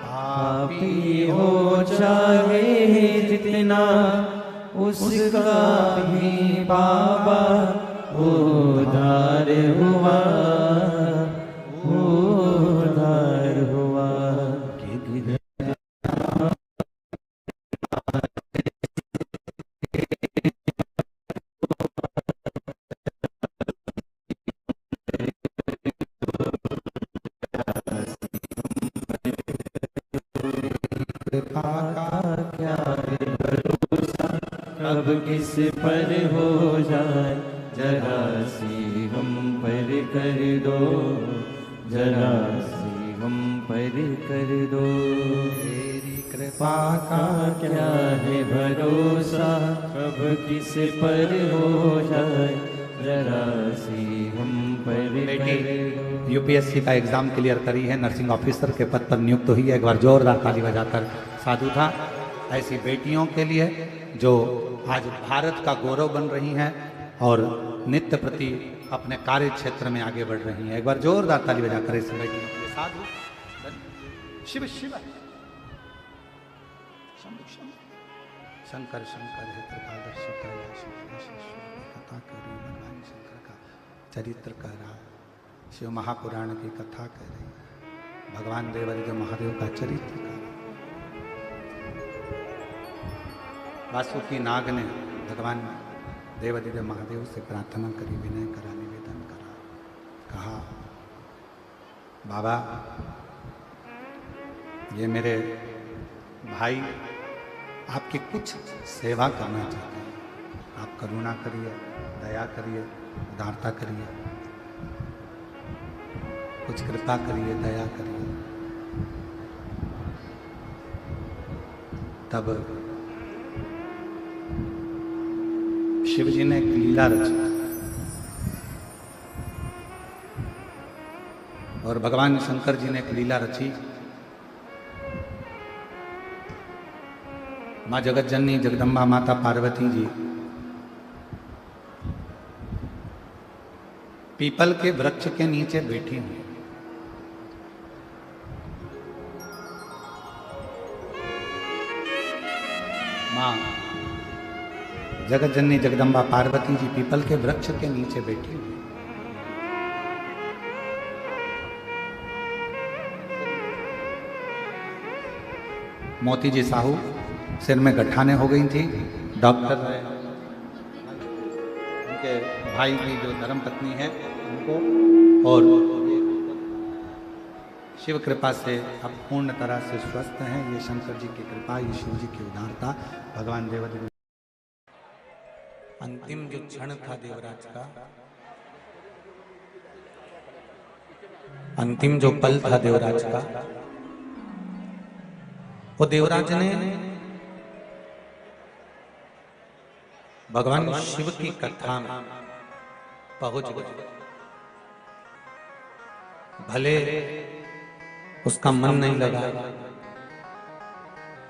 पापी हो चाहे जितना, उसका भी बाबा उद्धार हुआ, उद्धार हुआ। कृपा का क्या है भरोसा, कब किस पर हो जाए, जरा सी हम पर कर दो, जरा सी हम पर कर दो। तेरी कृपा का क्या है भरोसा, कब किस पर हो जाए, जरा सी हम पर कर दो। यूपीएससी का एग्जाम क्लियर करी है, नर्सिंग ऑफिसर के पद पर नियुक्त हुई है। एक बार जोरदार ताली बजाकर साधु था। ऐसी बेटियों के लिए जो आज भारत का गौरव बन रही हैं और नित्य प्रति अपने कार्य क्षेत्र में आगे बढ़ रही हैं। एक बार जोरदार ताली बजाकर ऐसी बेटियों के लिए साधु। शिव शिव शंकर शंकर है त्रिकालदर्शी कैलाश कथा करी भगवान शंकर का चरित्र कह रहा, शिव महापुराण की कथा कह रही, भगवान देवादिदेव महादेव का चरित्र कह रहा। वासुकी नाग ने भगवान देवादिदेव महादेव से प्रार्थना करी, विनय करा, निवेदन करा, कहा बाबा ये मेरे भाई आपकी कुछ सेवा करना चाहते हैं, आप करुणा करिए, दया करिए, उदारता करिए, कुछ कृपा करिए, दया करिए। तब शिव जी ने एक लीला रची और भगवान शंकर जी ने एक लीला रची। माँ जगत जननी जगदम्बा माता पार्वती जी पीपल के वृक्ष के नीचे बैठी हुई। माँ जगत जननी जगदम्बा पार्वती जी पीपल के वृक्ष के नीचे बैठी हुई। मोती जी साहू सिर में गठाने हो गई थी। डॉक्टर उनके भाई की जो धर्म पत्नी है उनको, और शिव कृपा से अब पूर्ण तरह से स्वस्थ हैं। ये शंकर जी की कृपा, ये शिव जी की उदारता, भगवान देवदेव। अंतिम जो क्षण था देवराज का, अंतिम जो पल था देवराज का, वो देवराज ने भगवान शिव की कथा में पहुंच गए। भले उसका मन नहीं लगा,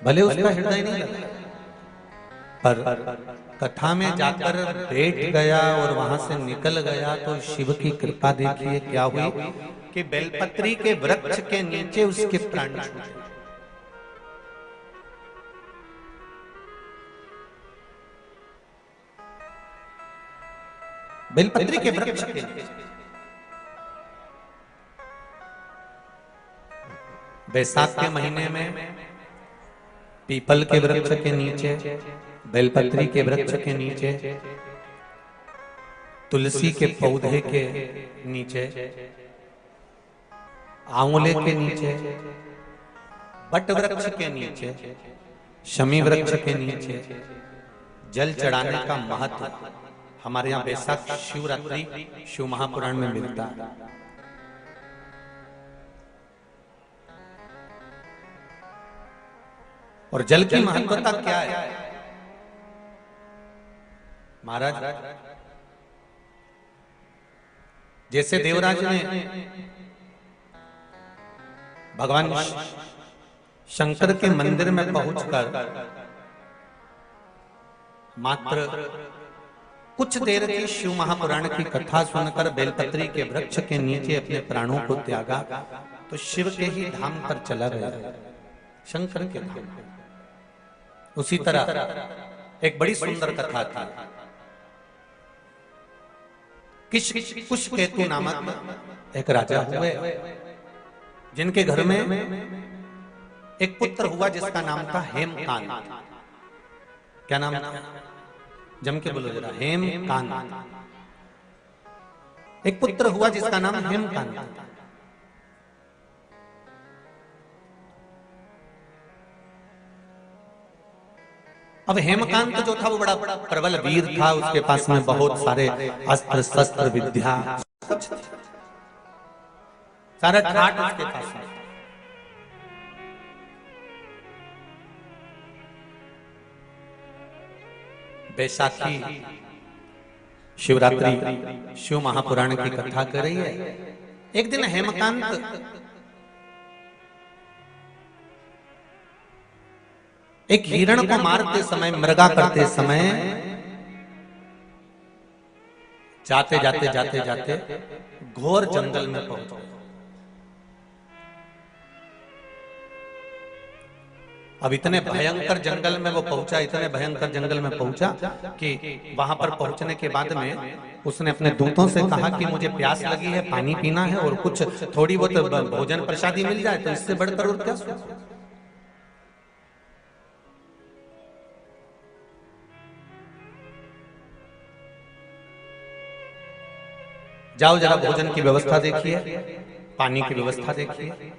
भले उसका हृदय नहीं लगा, पर कथा में जाकर बैठ गया और वहां से निकल गया तो शिव की कृपा देखिए क्या हुई कि बेलपत्री के वृक्ष के नीचे उसके प्राण छूटे। बेलपत्री के वृक्ष के बैसाख के महीने में पीपल के वृक्ष के नीचे, बेलपत्री के वृक्ष के नीचे, तुलसी के पौधे के नीचे, आंवले के नीचे, बट वृक्ष के नीचे, शमी वृक्ष के नीचे जल चढ़ाने का महत्व हमारे यहाँ बैसाख शिवरात्रि शिव महापुराण में मिलता है। और जल की महत्वता क्या है महाराज? जैसे देवराज ने भगवान शंकर के मंदिर में पहुंचकर मात्र कुछ देर की शिव महापुराण की कथा सुनकर बेलपत्री के वृक्ष के नीचे अपने प्राणों को त्यागा तो शिव के ही धाम पर चला गया, शंकर के धाम। उसी तरह एक बड़ी सुंदर कथा थी। कुश केतु नामक एक राजा हुए जिनके घर में एक पुत्र हुआ जिसका नाम था हेमकांत। क्या नाम था? जम के बोलो जरा, हेमकांत। एक पुत्र हुआ जिसका नाम हेमकांत। अब हेमकांत जो था वो बड़ा प्रबल वीर था, उसके पास में बहुत सारे अस्त्र शस्त्र विद्या सारा ठाट उसके पास में। बैसाखी शिवरात्रि शिव महापुराण की कथा कर रही है। एक दिन हेमकांत एक हिरण को मारते समय, मृगा करते समय जाते जाते जाते जाते घोर जंगल में पहुंचे। अब इतने भयंकर जंगल में वो पहुंचा, इतने भयंकर जंगल में पहुंचा कि वहां पर पहुंचने के बाद में उसने अपने दूतों से कहा कि मुझे प्यास लगी है, पानी पीना है और कुछ थोड़ी बहुत भोजन प्रसादी मिल जाए तो इससे बढ़कर और क्या। जाओ जरा भोजन की व्यवस्था देखिए, पानी की व्यवस्था देखिए।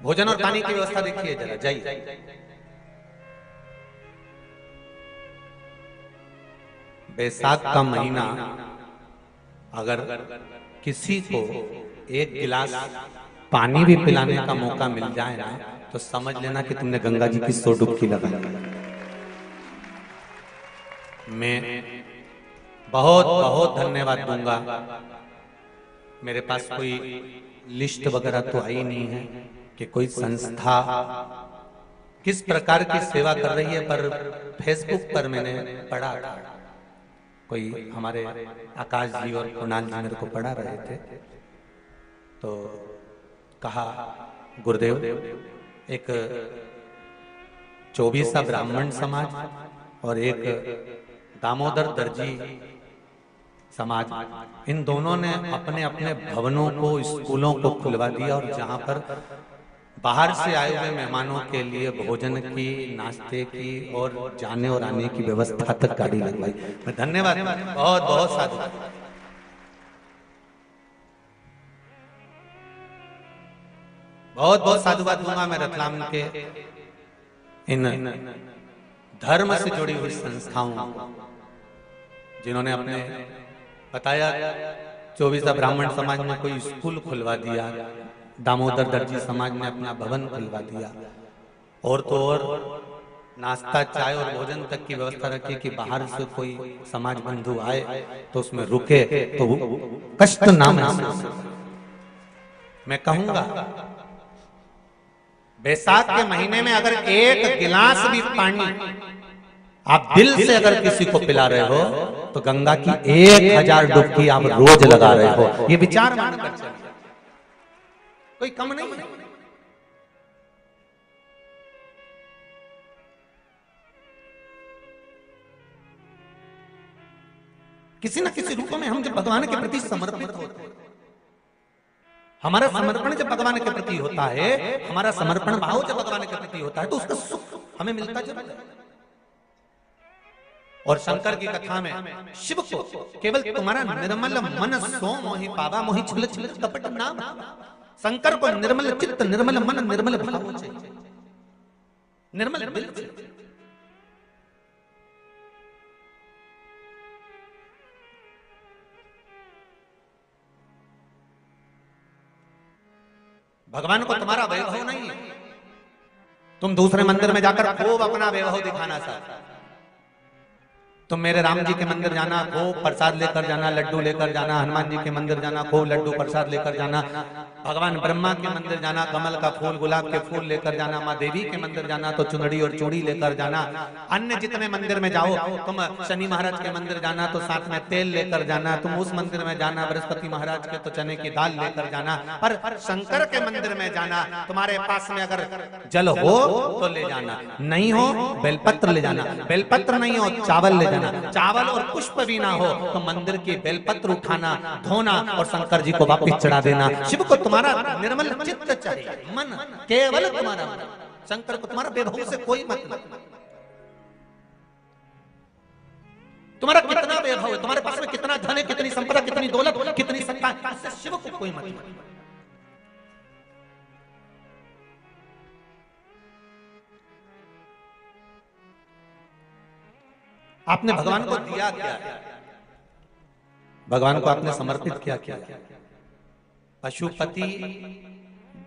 भोजन और पानी की व्यवस्था देखिए जरा, जाइए। बैसाख का महीना, अगर किसी को एक गिलास पानी भी पिलाने का मौका मिल जाए ना, तो समझ लेना कि तुमने गंगा जी की 100 डुबकी लगा ली। मैं बहुत बहुत धन्यवाद दूंगा। मेरे पास कोई लिस्ट वगैरह तो आई नहीं है कि कोई संस्था किस प्रकार की सेवा कर रही है, पर फेसबुक पर मैंने पढ़ा था, कोई हमारे आकाश जी और कुणाल जी मेरे को पढ़ा रहे थे, तो कहा गुरुदेव एक 24 ब्राह्मण समाज और एक दामोदर दर्जी समाज, इन दोनों ने अपने अपने भवनों को, स्कूलों को खुलवा दिया और जहां पर बाहर से आए हुए मेहमानों के लिए भोजन की, नाश्ते की और जाने और आने की व्यवस्था तक गाड़ी लगवाई। मैं धन्यवाद, बहुत बहुत साधु, बहुत बहुत साधुवाद दूंगा मैं रतलाम के इन धर्म से जुड़ी हुई संस्थाओं, जिन्होंने अपने बताया 24 ब्राह्मण समाज ने कोई स्कूल खुलवा दिया, दामोदर दर्जी समाज ने अपना भवन खुलवा दिया, और तो और नाश्ता, चाय और भोजन तक की व्यवस्था रखी कि बाहर से कोई समाज बंधु आए तो उसमें रुके तो कष्ट ना महसूस। मैं कहूंगा बैसाख के महीने में अगर एक गिलास भी पानी आप दिल से अगर किसी को पिला रहे हो तो गंगा की 1000 डुबकी आप रोज लगा रहे हो। ये विचार मानकर चलिए, कोई कम नहीं है। किसी न किसी रूप में हम जब भगवान के प्रति समर्पित होते हैं, हमारा समर्पण जब भगवान के प्रति होता है, हमारा समर्पण भाव जब भगवान के प्रति होता है, तो उसका सुख हमें मिलता जरूर है। और शंकर की कथा में शिव को केवल तुम्हारा निर्मल मन सो मोहि पावा मोहि छल छल कपट नाम, शंकर को निर्मल चित्त, निर्मल मन, निर्मल भाव चाहिए, निर्मल दिल चाहिए। भगवान को तुम्हारा वैभव नहीं है, तुम दूसरे मंदिर में जाकर खूब अपना वैभव दिखाना चाहते। तुम मेरे राम जी के मंदिर जाना, खूब प्रसाद लेकर जाना, लड्डू लेकर जाना, हनुमान जी के मंदिर जाना, खूब लड्डू प्रसाद लेकर जाना, भगवान ब्रह्मा के मंदिर जाना, कमल का फूल, गुलाब के फूल लेकर जाना, माँ देवी के मंदिर जाना तो चुनरी और चूड़ी लेकर जाना, अन्य जितने मंदिर में जाओ, तुम शनि महाराज के मंदिर जाना तो साथ में तेल लेकर जाना, तुम उस मंदिर में जाना बृहस्पति महाराज के तो चने की दाल लेकर जाना, पर शंकर के मंदिर में जाना, तुम्हारे पास में अगर जल हो तो ले जाना, नहीं हो बेलपत्र ले जाना, बेलपत्र नहीं हो चावल ले जाना, चावल और पुष्प भी ना हो तो मंदिर की बेलपत्र उठाना, धोना और शंकर जी को वापस चढ़ा देना। शिव को तुम्हारा निर्मल चित्त चाहिए, मन, केवल तुम्हारा मन। शंकर को तुम्हारा वैभव से कोई मतलब, तुम्हारा कितना वैभव है, तुम्हारे पास में कितना धन है, कितनी संपदा, कितनी दौलत, कितनी सत्ता, इससे शिव को कोई मतलब। आपने भगवान को दिया क्या है? भगवान को आपने समर्पित क्या किया? पशुपति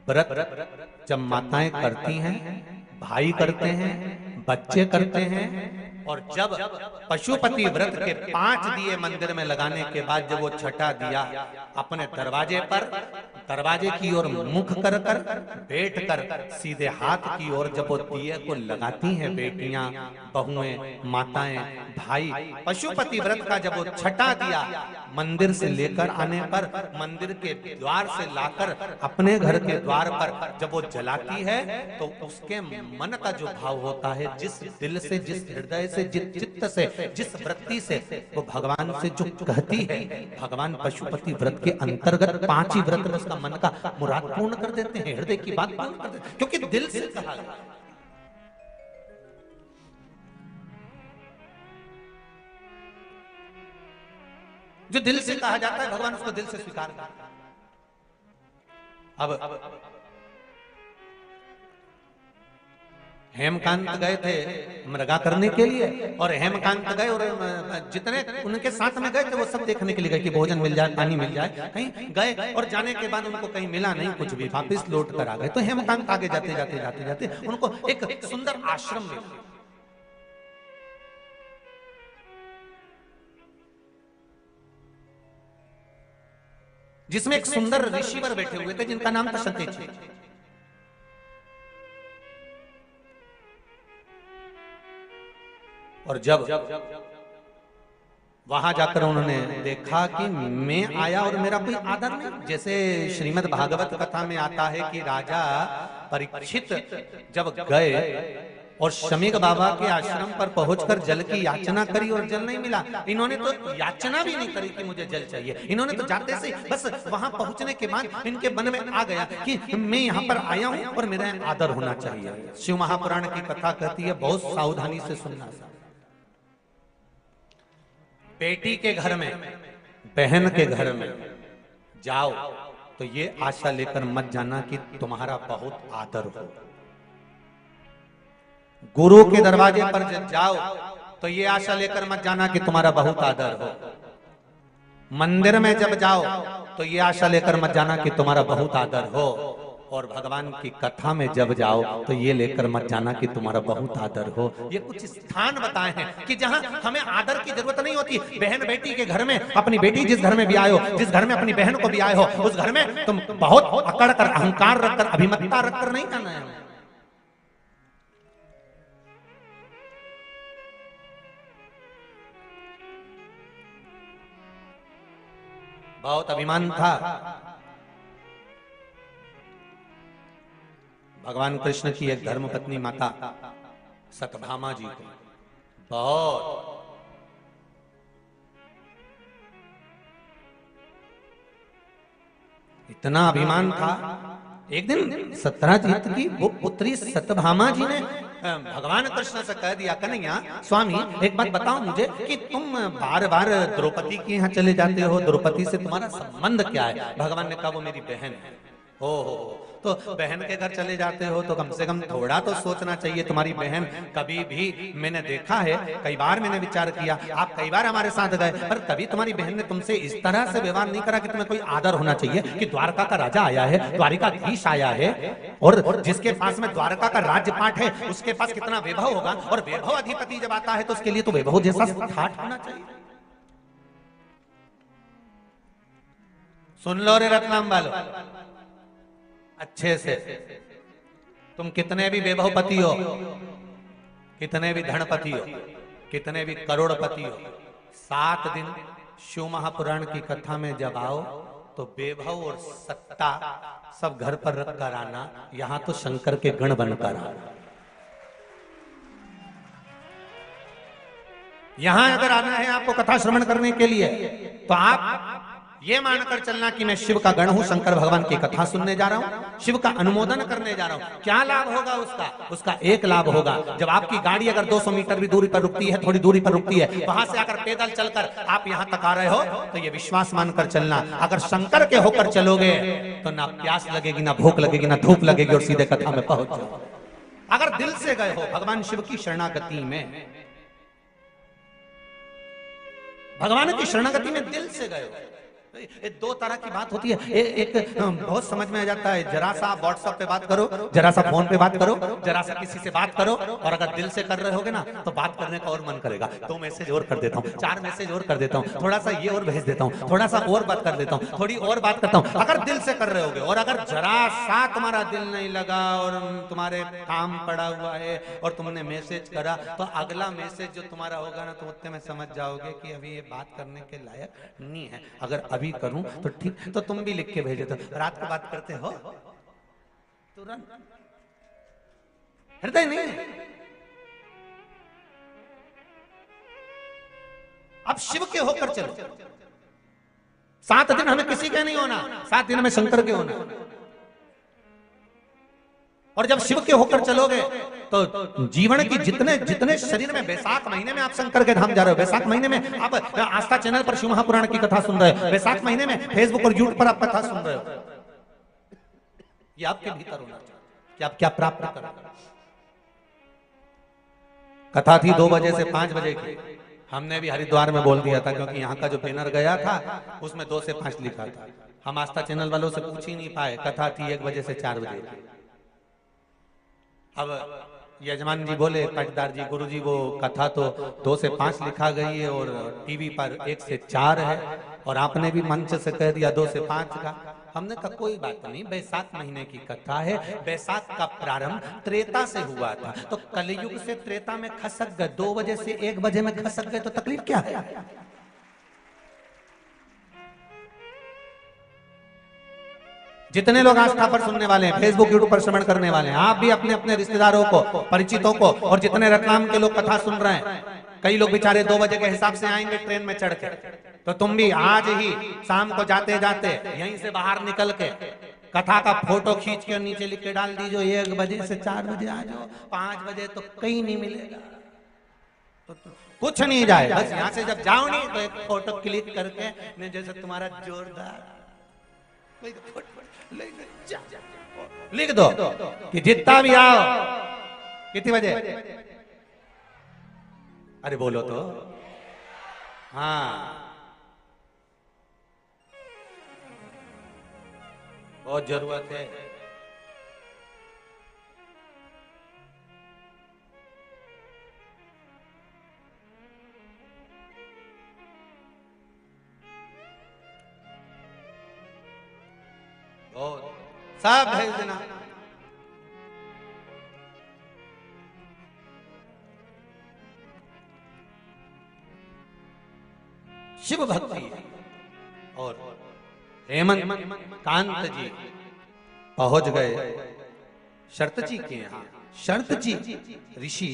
व्रत जब माताएं करती हैं, भाई करते हैं, बच्चे करते हैं, और जब पशुपति व्रत के 5 दिए मंदिर में लगाने के बाद जब वो छठा दिया अपने दरवाजे पर, दरवाजे की ओर मुख कर कर बैठ कर सीधे हाथ की ओर जब वो दिए को लगाती हैं बेटियां, बहुएं, माताएं, भाई, पशुपति व्रत का जब वो छठा दिया मंदिर से लेकर आने पर, मंदिर के द्वार से लाकर अपने घर के द्वार पर जब वो जलाती है, तो उसके मन का जो भाव होता है, जिस दिल से, जिस हृदय से, जिस चित्त से, जिस वृत्ति से वो भगवान से जो कहती है, भगवान पशुपति व्रत के अंतर्गत 5 ही व्रत में उसका मन का मुराद पूर्ण कर देते हैं, हृदय की बात पूर्ण कर देते हैं, क्योंकि दिल से कहा गया। जो दिल से कहा जाता है भगवान उसको दिल से स्वीकार करता है। अब हेमकांत गए थे मृगा करने के लिए, और हेमकांत गए और जितने उनके साथ में गए थे वो सब देखने के लिए गए कि भोजन मिल जाए, पानी मिल जाए, कहीं गए और जाने के बाद उनको कहीं मिला नहीं कुछ भी, वापिस लौट कर आ गए। तो हेमकांत आगे जाते जाते जाते जाते उनको एक सुंदर आश्रम मिला, जिसमें एक सुंदर ऋषिवर बैठे हुए थे जिनका नाम था सत्यजी। और जब वहां जाकर उन्होंने देखा कि मैं आया और मेरा कोई आदर नहीं, जैसे श्रीमद् भागवत कथा में आता है कि राजा परीक्षित जब गए और शमीक बाबा के आश्रम पर पहुंचकर जल की याचना करी और जल नहीं मिला, इन्होंने तो याचना भी नहीं करी कि मुझे जल चाहिए, इन्होंने तो जाते से बस वहां पहुंचने के बाद इनके मन में आ गया कि मैं यहाँ पर आया हूं और मेरा आदर होना चाहिए। शिव महापुराण की कथा कहती है, बहुत सावधानी से सुनना। बेटी के घर में, बहन के घर में जाओ तो ये आशा लेकर मत जाना कि तुम्हारा बहुत आदर हो। गुरु के दरवाजे पर जब जाओ तो ये आशा लेकर मत जाना कि तुम्हारा बहुत आदर हो। मंदिर में जब जाओ तो ये आशा लेकर मत जाना कि तुम्हारा बहुत आदर हो। और भगवान की कथा में जब जाओ तो ये लेकर मत जाना कि तुम्हारा बहुत आदर हो। ये कुछ स्थान बताए हैं कि जहां हमें आदर की जरूरत नहीं होती। बहन बेटी के घर में, अपनी बेटी जिस घर में भी आए हो, जिस घर में अपनी बहन को भी आए हो, उस घर में तुम बहुत अकड़ कर, अहंकार रखकर, अभिमतता रखकर नहीं करना है। बहुत अभिमान था भगवान कृष्ण की एक धर्मपत्नी माता सत्यभामा जी को, बहुत इतना अभिमान था। एक दिन सत्यजीत की वो पुत्री सत्यभामा जी ने भगवान कृष्ण से कह दिया, कन्हैया स्वामी एक बात बताओ मुझे कि तुम बार बार द्रौपदी के यहाँ चले जाते हो, द्रौपदी से तुम्हारा संबंध क्या है? भगवान ने कहा वो मेरी बहन है। हो तो बहन के घर चले जाते हो तो कम से कम थोड़ा तो सोचना चाहिए। तुम्हारी बहन कभी भी, मैंने देखा है, कई बार मैंने विचार किया, आप कई बार हमारे साथ गए, पर कभी तुम्हारी बहन ने तुमसे इस तरह से व्यवहार नहीं करा कि तुम्हें कोई आदर होना चाहिए कि द्वारका का राजा आया है, द्वारिकाधीश आया है, और जिसके पास में द्वारका का राज्यपाठ है उसके पास कितना वैभव होगा, और वैभव अधिपति जब आता है तो उसके लिए तो वैभव जैसा ठाठ होना चाहिए। सुन लो रे रत्नाम वालो अच्छे से, तुम कितने भी वैभवपति हो, कितने भी धनपति हो, कितने भी करोड़पति हो, 7 दिन शिव महापुराण की कथा में जब आओ तो वैभव और सत्ता सब घर पर रख कर आना, यहां तो शंकर के गण बनकर आना। यहां अगर आना है आपको कथा श्रवण करने के लिए तो आप ये मानकर चलना कि मैं शिव का गण हूं, शंकर भगवान की कथा सुनने जा रहा हूं, शिव का अनुमोदन करने जा रहा हूं। क्या लाभ होगा उसका? उसका एक लाभ होगा, जब आपकी गाड़ी अगर 200 मीटर भी दूरी पर रुकती है, थोड़ी दूरी पर रुकती है, वहां से अगर पैदल चलकर आप यहां तक आ रहे हो तो ये विश्वास मानकर चलना, अगर शंकर के होकर चलोगे तो ना प्यास लगेगी, ना भूख लगेगी, ना धूप लगेगी, और सीधे कथा में पहुंच जाओ। अगर दिल से गए हो भगवान शिव की शरणागति में भगवान की शरणागति में दिल से गए हो। ये दो तरह की बात होती है। एक बहुत समझ में आ जाता है, जरा सा व्हाट्सएप पे बात करो, जरा सा फोन पे बात करो, जरा सा किसी से बात करो, और अगर दिल से कर रहे होगे ना तो बात करने का और मन करेगा। 2 मैसेज और कर देता हूँ, 4 मैसेज और कर देता हूँ, थोड़ा सा ये और भेज देता हूँ, थोड़ा सा और बात कर देता हूँ, थोड़ी और बात करता हूँ, अगर दिल से कर रहे होगे। और अगर जरा सा तुम्हारा दिल नहीं लगा और तुम्हारे काम पड़ा हुआ है और तुमने मैसेज करा, तो अगला मैसेज जो तुम्हारा होगा ना, तो उतने में समझ जाओगे कि अभी ये बात करने के लायक नहीं है। अगर अभी करूं तो ठीक, तो तुम भी लिख के भेजे। तो रात को बात करते हो तुरंत, हृदय नहीं। अब शिव के होकर चलो। 7 दिन हमें किसी के नहीं होना, 7 दिन हमें शंकर के होना। और जब शिव के होकर चलोगे तो जीवन की जितने शरीर में, बैसाख महीने में आप शंकर के धाम जा रहे हो, बैसाख महीने में आप आस्था चैनल पर शिव महापुराण की कथा सुन रहे हो, बैसाख महीने में फेसबुक और यूट्यूब पर आप कथा सुन रहे हो। ये आपके भीतर होना चाहिए कि आप क्या प्राप्त कर रहे हो। कथा थी 2 बजे से 5 बजे की। हमने भी हरिद्वार में बोल दिया था, क्योंकि यहाँ का जो बैनर गया था उसमें 2 से 5 लिखा था। हम आस्था चैनल वालों से पूछ ही नहीं पाए। कथा थी 1 बजे से 4 बजे। अब यजमान जी बोले, पाटीदार जी, गुरु जी, वो कथा तो 2 से 5 लिखा गई है और टीवी पर 1 से 4 है, और आपने भी मंच से कह दिया 2 से 5 का। हमने कहा कोई बात नहीं, बैसाख महीने की कथा है। बैसाख का प्रारंभ त्रेता से हुआ था, तो कलयुग से त्रेता में खसक गए। 2 बजे से 1 बजे में खसक गए तो तकलीफ क्या है? जितने लोग आस्था पर सुनने वाले हैं, फेसबुक यूट्यूब पर श्रवण करने वाले हैं, आप भी अपने अपने रिश्तेदारों को, परिचितों को, और जितने रतलाम के लोग कथा सुन रहे हैं, कई लोग बेचारे 2 बजे के हिसाब से आएंगे ट्रेन में चढ़ के, तो तुम भी आज ही शाम को जाते जाते यहीं से बाहर निकल के कथा का फोटो खींच के नीचे लिख के डाल दीजिए 1 बजे से 4 बजे आ जाओ, 5 बजे तो कहीं नहीं मिलेगा, तो कुछ नहीं जाए। बस यहाँ से जब जाओ नहीं तो एक फोटो क्लिक करके, जैसे तुम्हारा जोरदार लिख दो कि जितना भी आओ। कितने बजे? अरे बोलो तो। हाँ, बहुत जरूरत है। सब भेज देना। शिव भक्ति। और हेमंत कांत जी पहुंच गए शरत जी के यहाँ। शरत जी ऋषि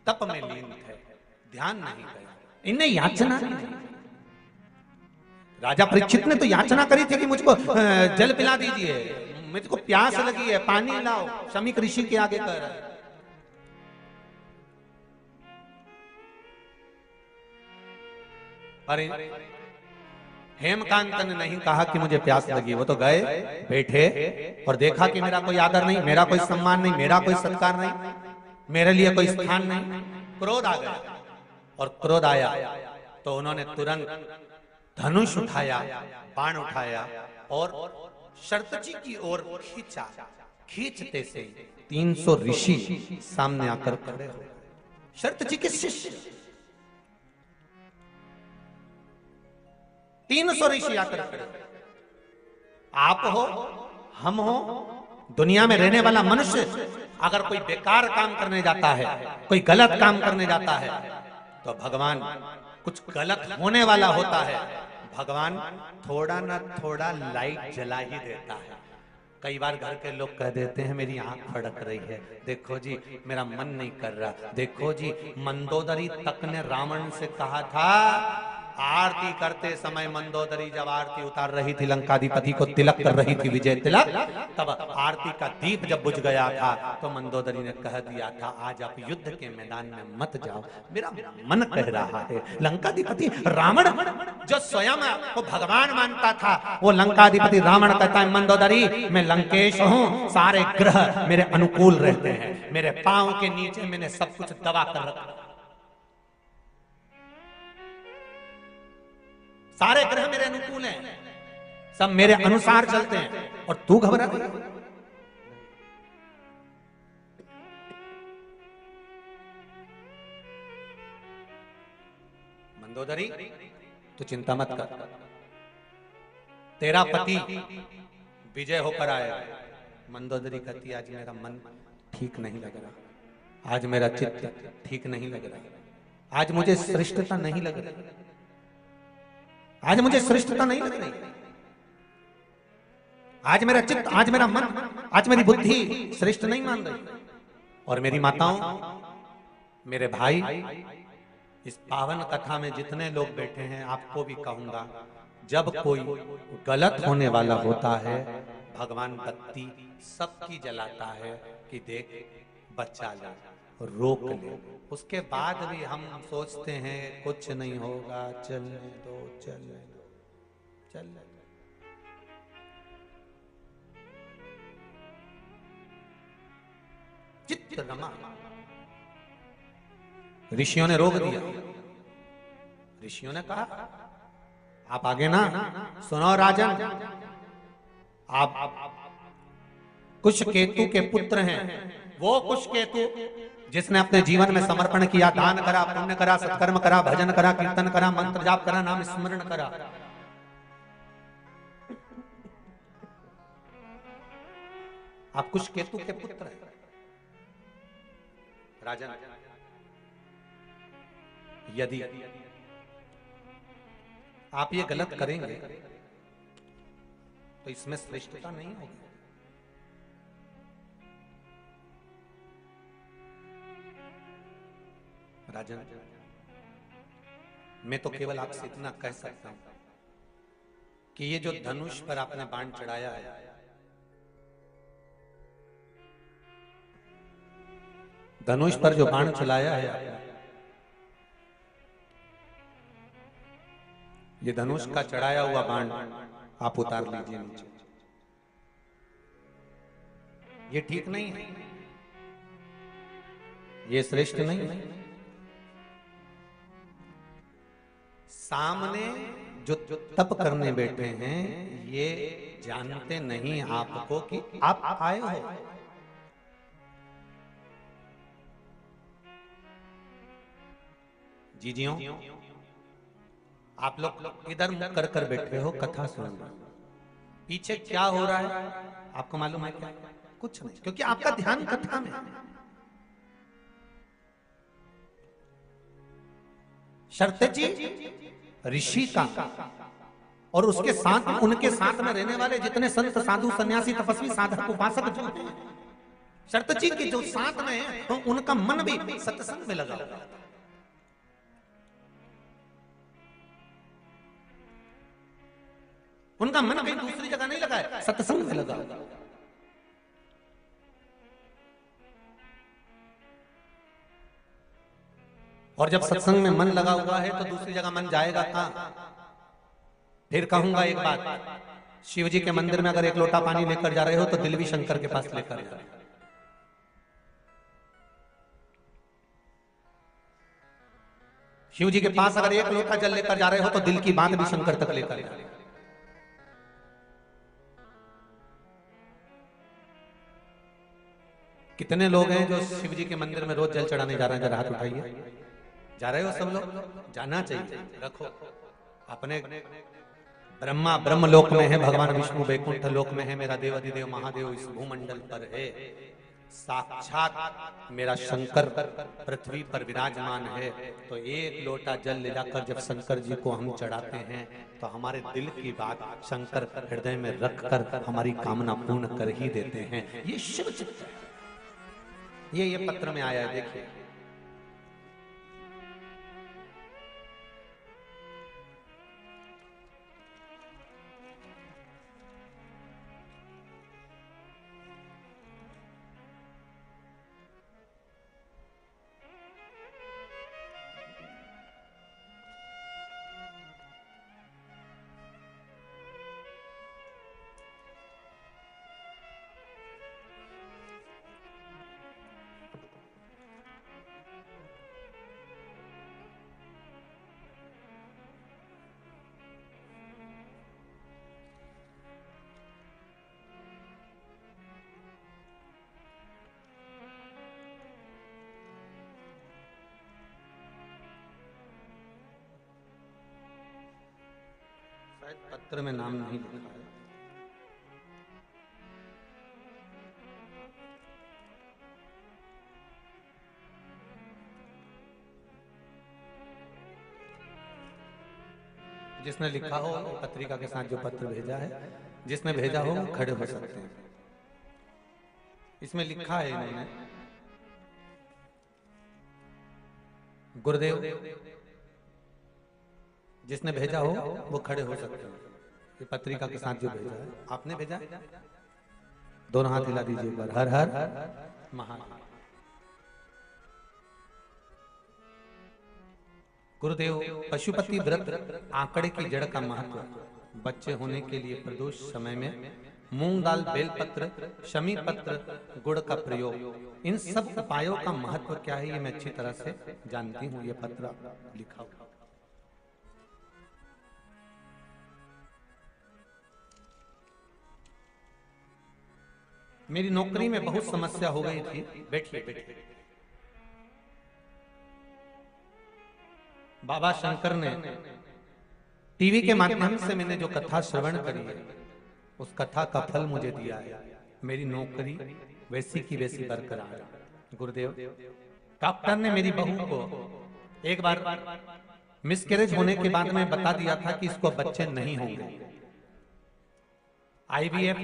तप में लीन थे, ध्यान नहीं गया। इन्हें याचना नहीं। राजा परीक्षित ने तो याचना करी थी कि मुझको जल पिला दीजिए, मुझको प्यास लगी है, पानी लाओ। शमीक ऋषि के आगे कह रहा है। अरे हेमकांत ने नहीं कहा कि मुझे प्यास लगी। वो तो गए, बैठे और देखा कि मेरा कोई आदर नहीं, मेरा कोई सम्मान नहीं, मेरा कोई सत्कार नहीं, मेरे लिए कोई स्थान नहीं। क्रोध आ गया, और क्रोध आया तो उन्होंने तुरंत धनुष उठाया, बाण उठाया और शरत जी की ओर खींचा। खींचते से 300 ऋषि सामने आकर खड़े हो। शरत जी के शिष्य 300 ऋषि आकर खड़े। आप हो, हम हो, दुनिया में रहने वाला मनुष्य अगर कोई बेकार काम करने जाता है, कोई गलत काम करने जाता है, तो भगवान कुछ गलत होने वाला होता है, भगवान थोड़ा ना थोड़ा लाइट जला ही देता है। कई बार घर के लोग कह देते हैं मेरी आंख फड़क रही है, देखो जी मेरा मन नहीं कर रहा। देखो जी, मंदोदरी तक ने रावण से कहा था, आरती करते समय मंदोदरी जब आरती उतार रही थी, लंकाधिपति को तिलक कर रही थी, विजय तिलक, तब आरती का दीप जब बुझ गया था तो मंदोदरी ने कह दिया था आज आप युद्ध के मैदान में मत जाओ, मेरा मन कह रहा है। लंकाधिपति रावण जो स्वयं को भगवान मानता था, वो लंकाधिपति रावण कहता है मंदोदरी मैं लंकेश हूँ, सारे ग्रह मेरे अनुकूल रहते हैं, मेरे पांव के नीचे मैंने सब कुछ दबा कर रखा। सारे ग्रह मेरे अनुकूल हैं, सब मेरे अनुसार चलते हैं, और तू घबरा गई। मंदोदरी तू चिंता मत कर, तेरा पति विजय होकर आएगा। मंदोदरी कहती आज मेरा मन ठीक नहीं लग रहा, आज मेरा चित्त ठीक नहीं लग रहा, आज मुझे श्रेष्ठता नहीं लग रही, आज मुझे श्रेष्ठता नहीं लग रही, आज मेरा चित्त, आज मेरा मन, आज मेरी बुद्धि श्रेष्ठ नहीं मान रही। और मेरी माताओं, मेरे भाई, इस पावन कथा में जितने लोग बैठे हैं, आपको भी कहूंगा, जब कोई गलत होने वाला होता है, भगवान बत्ती सबकी जलाता है कि देख बच्चा ला, रोक ले। उसके बाद भी हम सोचते हैं कुछ नहीं होगा, चलने दो, चलने दो, चलने दो। चित्त रमा, ऋषियों ने रोक दिया। ऋषियों ने कहा आप आगे ना, सुनो राजन, आप कुश केतु के पुत्र हैं। वो कुश केतु जिसने अपने जीवन में समर्पण किया, दान करा, पुण्य करा, सत्कर्म करा, भजन करा, कीर्तन करा, मंत्र जाप करा, नाम स्मरण करा। आप कुश केतु के पुत्र हैं। राजन, यदि आप ये गलत करेंगे तो इसमें श्रेष्ठता नहीं होगी। राजन, मैं तो केवल आपसे इतना कह सकता हूं कि ये जो धनुष पर आपने बाण चढ़ाया है, धनुष पर जो बाण चलाया है, ये धनुष का चढ़ाया हुआ बाण आप उतार लीजिए नीचे। ये ठीक नहीं है, ये श्रेष्ठ नहीं है। सामने जो तप करने बैठे हैं, ये जानते नहीं आपको कि आप आए हो। जीजियों, आप लोग इधर मुख कर कर बैठे हो, कथा सुन रहे हो, पीछे क्या हो रहा है आपको मालूम है क्या? कुछ नहीं, क्योंकि आपका ध्यान कथा में। शर्तजी ऋषि का और उसके साथ, उनके साथ में रहने वाले जितने संत साधु सन्यासी तपस्वी साधक उपासक जो हैं, शर्तजी के जो साथ में है, तो उनका मन भी सत्संग में लगा हुआ है। उनका मन कहीं दूसरी जगह नहीं लगा है, सत्संग में लगा। और जब सत्संग में मन लगा हुआ है तो दूसरी जगह मन जाएगा कहां? फिर कहूंगा एक बात, शिव जी के मंदिर में अगर एक लोटा पानी लेकर जा रहे हो तो दिल भी शंकर के पास लेकर जा रहे हो। शिव जी के पास अगर एक लोटा जल लेकर जा रहे हो तो दिल की बात भी शंकर तक लेकर जा रहे हो। कितने लोग हैं जो शिव जी के मंदिर में रोज जल चढ़ाने जा रहे हैं? जरा हाथ उठाइए। जा रहे हो सब लोग? जाना चाहिए। रखो अपने, ब्रह्मा ब्रह्म लोक में है, भगवान विष्णु वैकुंठ लोक में है, मेरा देव अधिदेव महादेव इस भूमंडल पर है, साक्षात मेरा शंकर पृथ्वी पर विराजमान है। तो एक लोटा जल ले जाकर जब शंकर जी को हम चढ़ाते हैं तो हमारे दिल की बात शंकर हृदय में रखकर हमारी कामना पूर्ण कर ही देते हैं। ये शिव चित्त है। ये पत्र में आया है, देखिए। शायद पत्र में नाम नहीं लिखा है। जिसने लिखा हो पत्रिका के साथ जो पत्र भेजा है, जिसने भेजा हो खड़े हो सकते हैं। इसमें लिखा है इन्होंने, गुरुदेव, जिसने भेजा हो वो खड़े हो सकते हैं। ये पत्रिका के साथ जो भेजा है, आपने भेजा, दोनों हाथ हिला दीजिए एक बार। हर हर महादेव। गुरुदेव, पशुपति व्रत आंकड़े की जड़ का महत्व, बच्चे होने के लिए प्रदोष समय में मूंग दाल, बेलपत्र, शमी पत्र, गुड़ का प्रयोग, इन सब उपायों का महत्व क्या है ये मैं अच्छी तरह से जानती हूँ। ये पत्र लिखा हुआ। मेरी नौकरी में बहुत समस्या हो गई थी। बैठिए बैठिए। बाबा शंकर ने टीवी के माध्यम से मैंने जो कथा श्रवण करी है, उस कथा का फल मुझे दिया है। मेरी नौकरी वैसी की वैसी बरकरार है। गुरुदेव, डॉक्टर ने मेरी बहू को एक बार मिसकैरेज होने के बाद में बता दिया था कि इसको बच्चे नहीं होंगे। IVF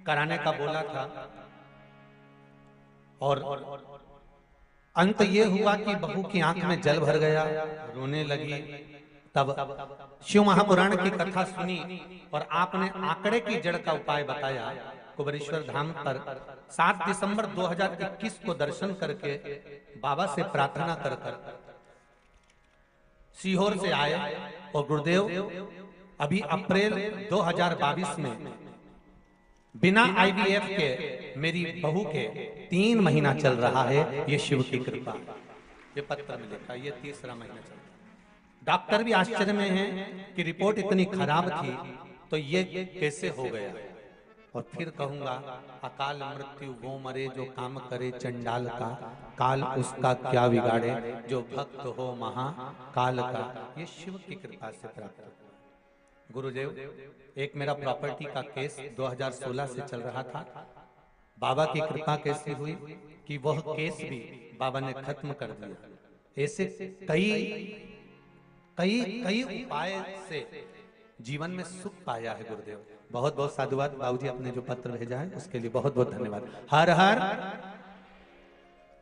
कराने का बोला था और अंत ये हुआ कि बहू की आंख में जल भर गया, रोने लगी। तब शिव महापुराण की कथा सुनी और आपने आंकड़े की जड़ का उपाय बताया। कुबेरेश्वर धाम पर 7 दिसंबर 2021 को दर्शन करके बाबा से प्रार्थना कर सीहोर से आए और गुरुदेव अभी अप्रैल 2022 में बिना IVF के मेरी बहू के 3 महीना चल रहा है। ये शिव की कृपा। ये पत्र में लिखा, ये 3रा महीना चल रहा है। डॉक्टर भी आश्चर्य में हैं कि रिपोर्ट इतनी खराब थी तो ये कैसे हो गया। और फिर कहूंगा, अकाल मृत्यु वो मरे जो काम करे चंडाल का, काल उसका क्या बिगाड़े जो भक्त हो महा काल का। ये शिव की कृपा से प्राप्त हुआ। गुरुदेव, एक मेरा प्रॉपर्टी का केस 2016 से चल रहा था। बाबा की कृपा कैसी हुई कि वह केस भी बाबा ने खत्म कर दिया। ऐसे कई कई कई उपाय से जीवन में सुख पाया है गुरुदेव। बहुत बहुत साधुवाद। बाबूजी आपने जो पत्र भेजा है उसके लिए बहुत बहुत धन्यवाद। हर हर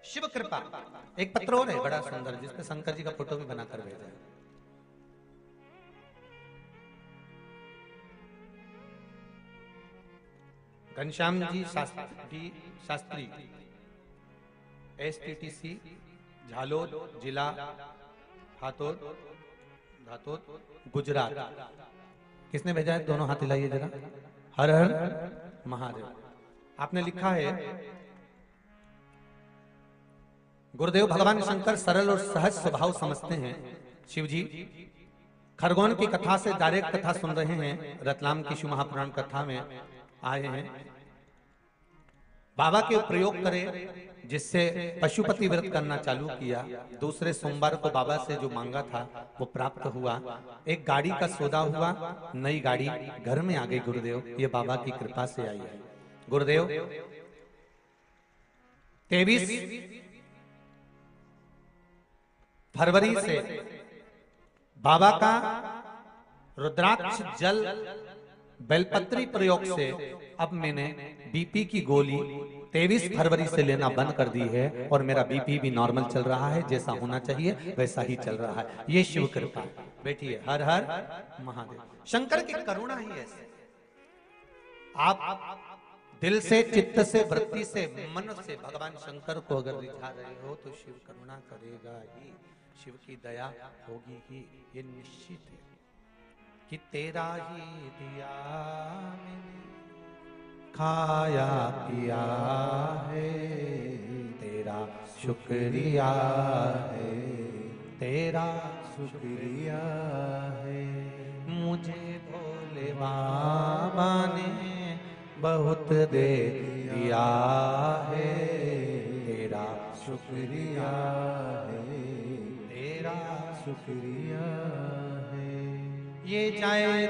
शिव कृपा। एक पत्र और है बड़ा सुंदर, जिसपे शंकर जी का फोटो भी बनाकर भेजा है। घनश्याम जी शास्त्री, STTC झालोद, जिला हाथोद, गुजरात। किसने भेजा है? दोनों हाथ हिलाइए जरा। हर हर महादेव। आपने लिखा है, गुरुदेव भगवान शंकर सरल और सहज स्वभाव समझते हैं। शिव जी खरगोन की कथा से डायरेक्ट कथा सुन रहे हैं। रतलाम की शिव महापुराण कथा में आए हैं। बाबा के प्रयोग करे, जिससे पशुपति व्रत करना चालू किया। दूसरे सोमवार को बाबा से जो मांगा था वो प्राप्त हुआ। एक गाड़ी का सौदा हुआ, नई गाड़ी घर में आ गई। गुरुदेव, ये बाबा की कृपा से आई है। गुरुदेव 23 फरवरी से बाबा का रुद्राक्ष जल बेलपत्री प्रयोग से अब मैंने BP की गोली 23 फरवरी से लेना बंद कर दी है और मेरा BP भी नॉर्मल चल रहा है। जैसा होना चाहिए वैसा ही चल रहा है। ये शिव कृपा। बैठिए। हर हर महादेव। शंकर की करुणा ही ऐसे। आप दिल से, चित्त से, वृत्ति से, मन से भगवान शंकर को अगर रिझा रहे हो तो शिव करुणा करेगा ही, शिव की दया होगी ही। ये निश्चित है कि तेरा ही दिया मैंने खाया पिया है, तेरा शुक्रिया है, तेरा शुक्रिया है। मुझे भोले बाबा ने बहुत दे दिया है, तेरा शुक्रिया है, तेरा शुक्रिया है। ये चाहे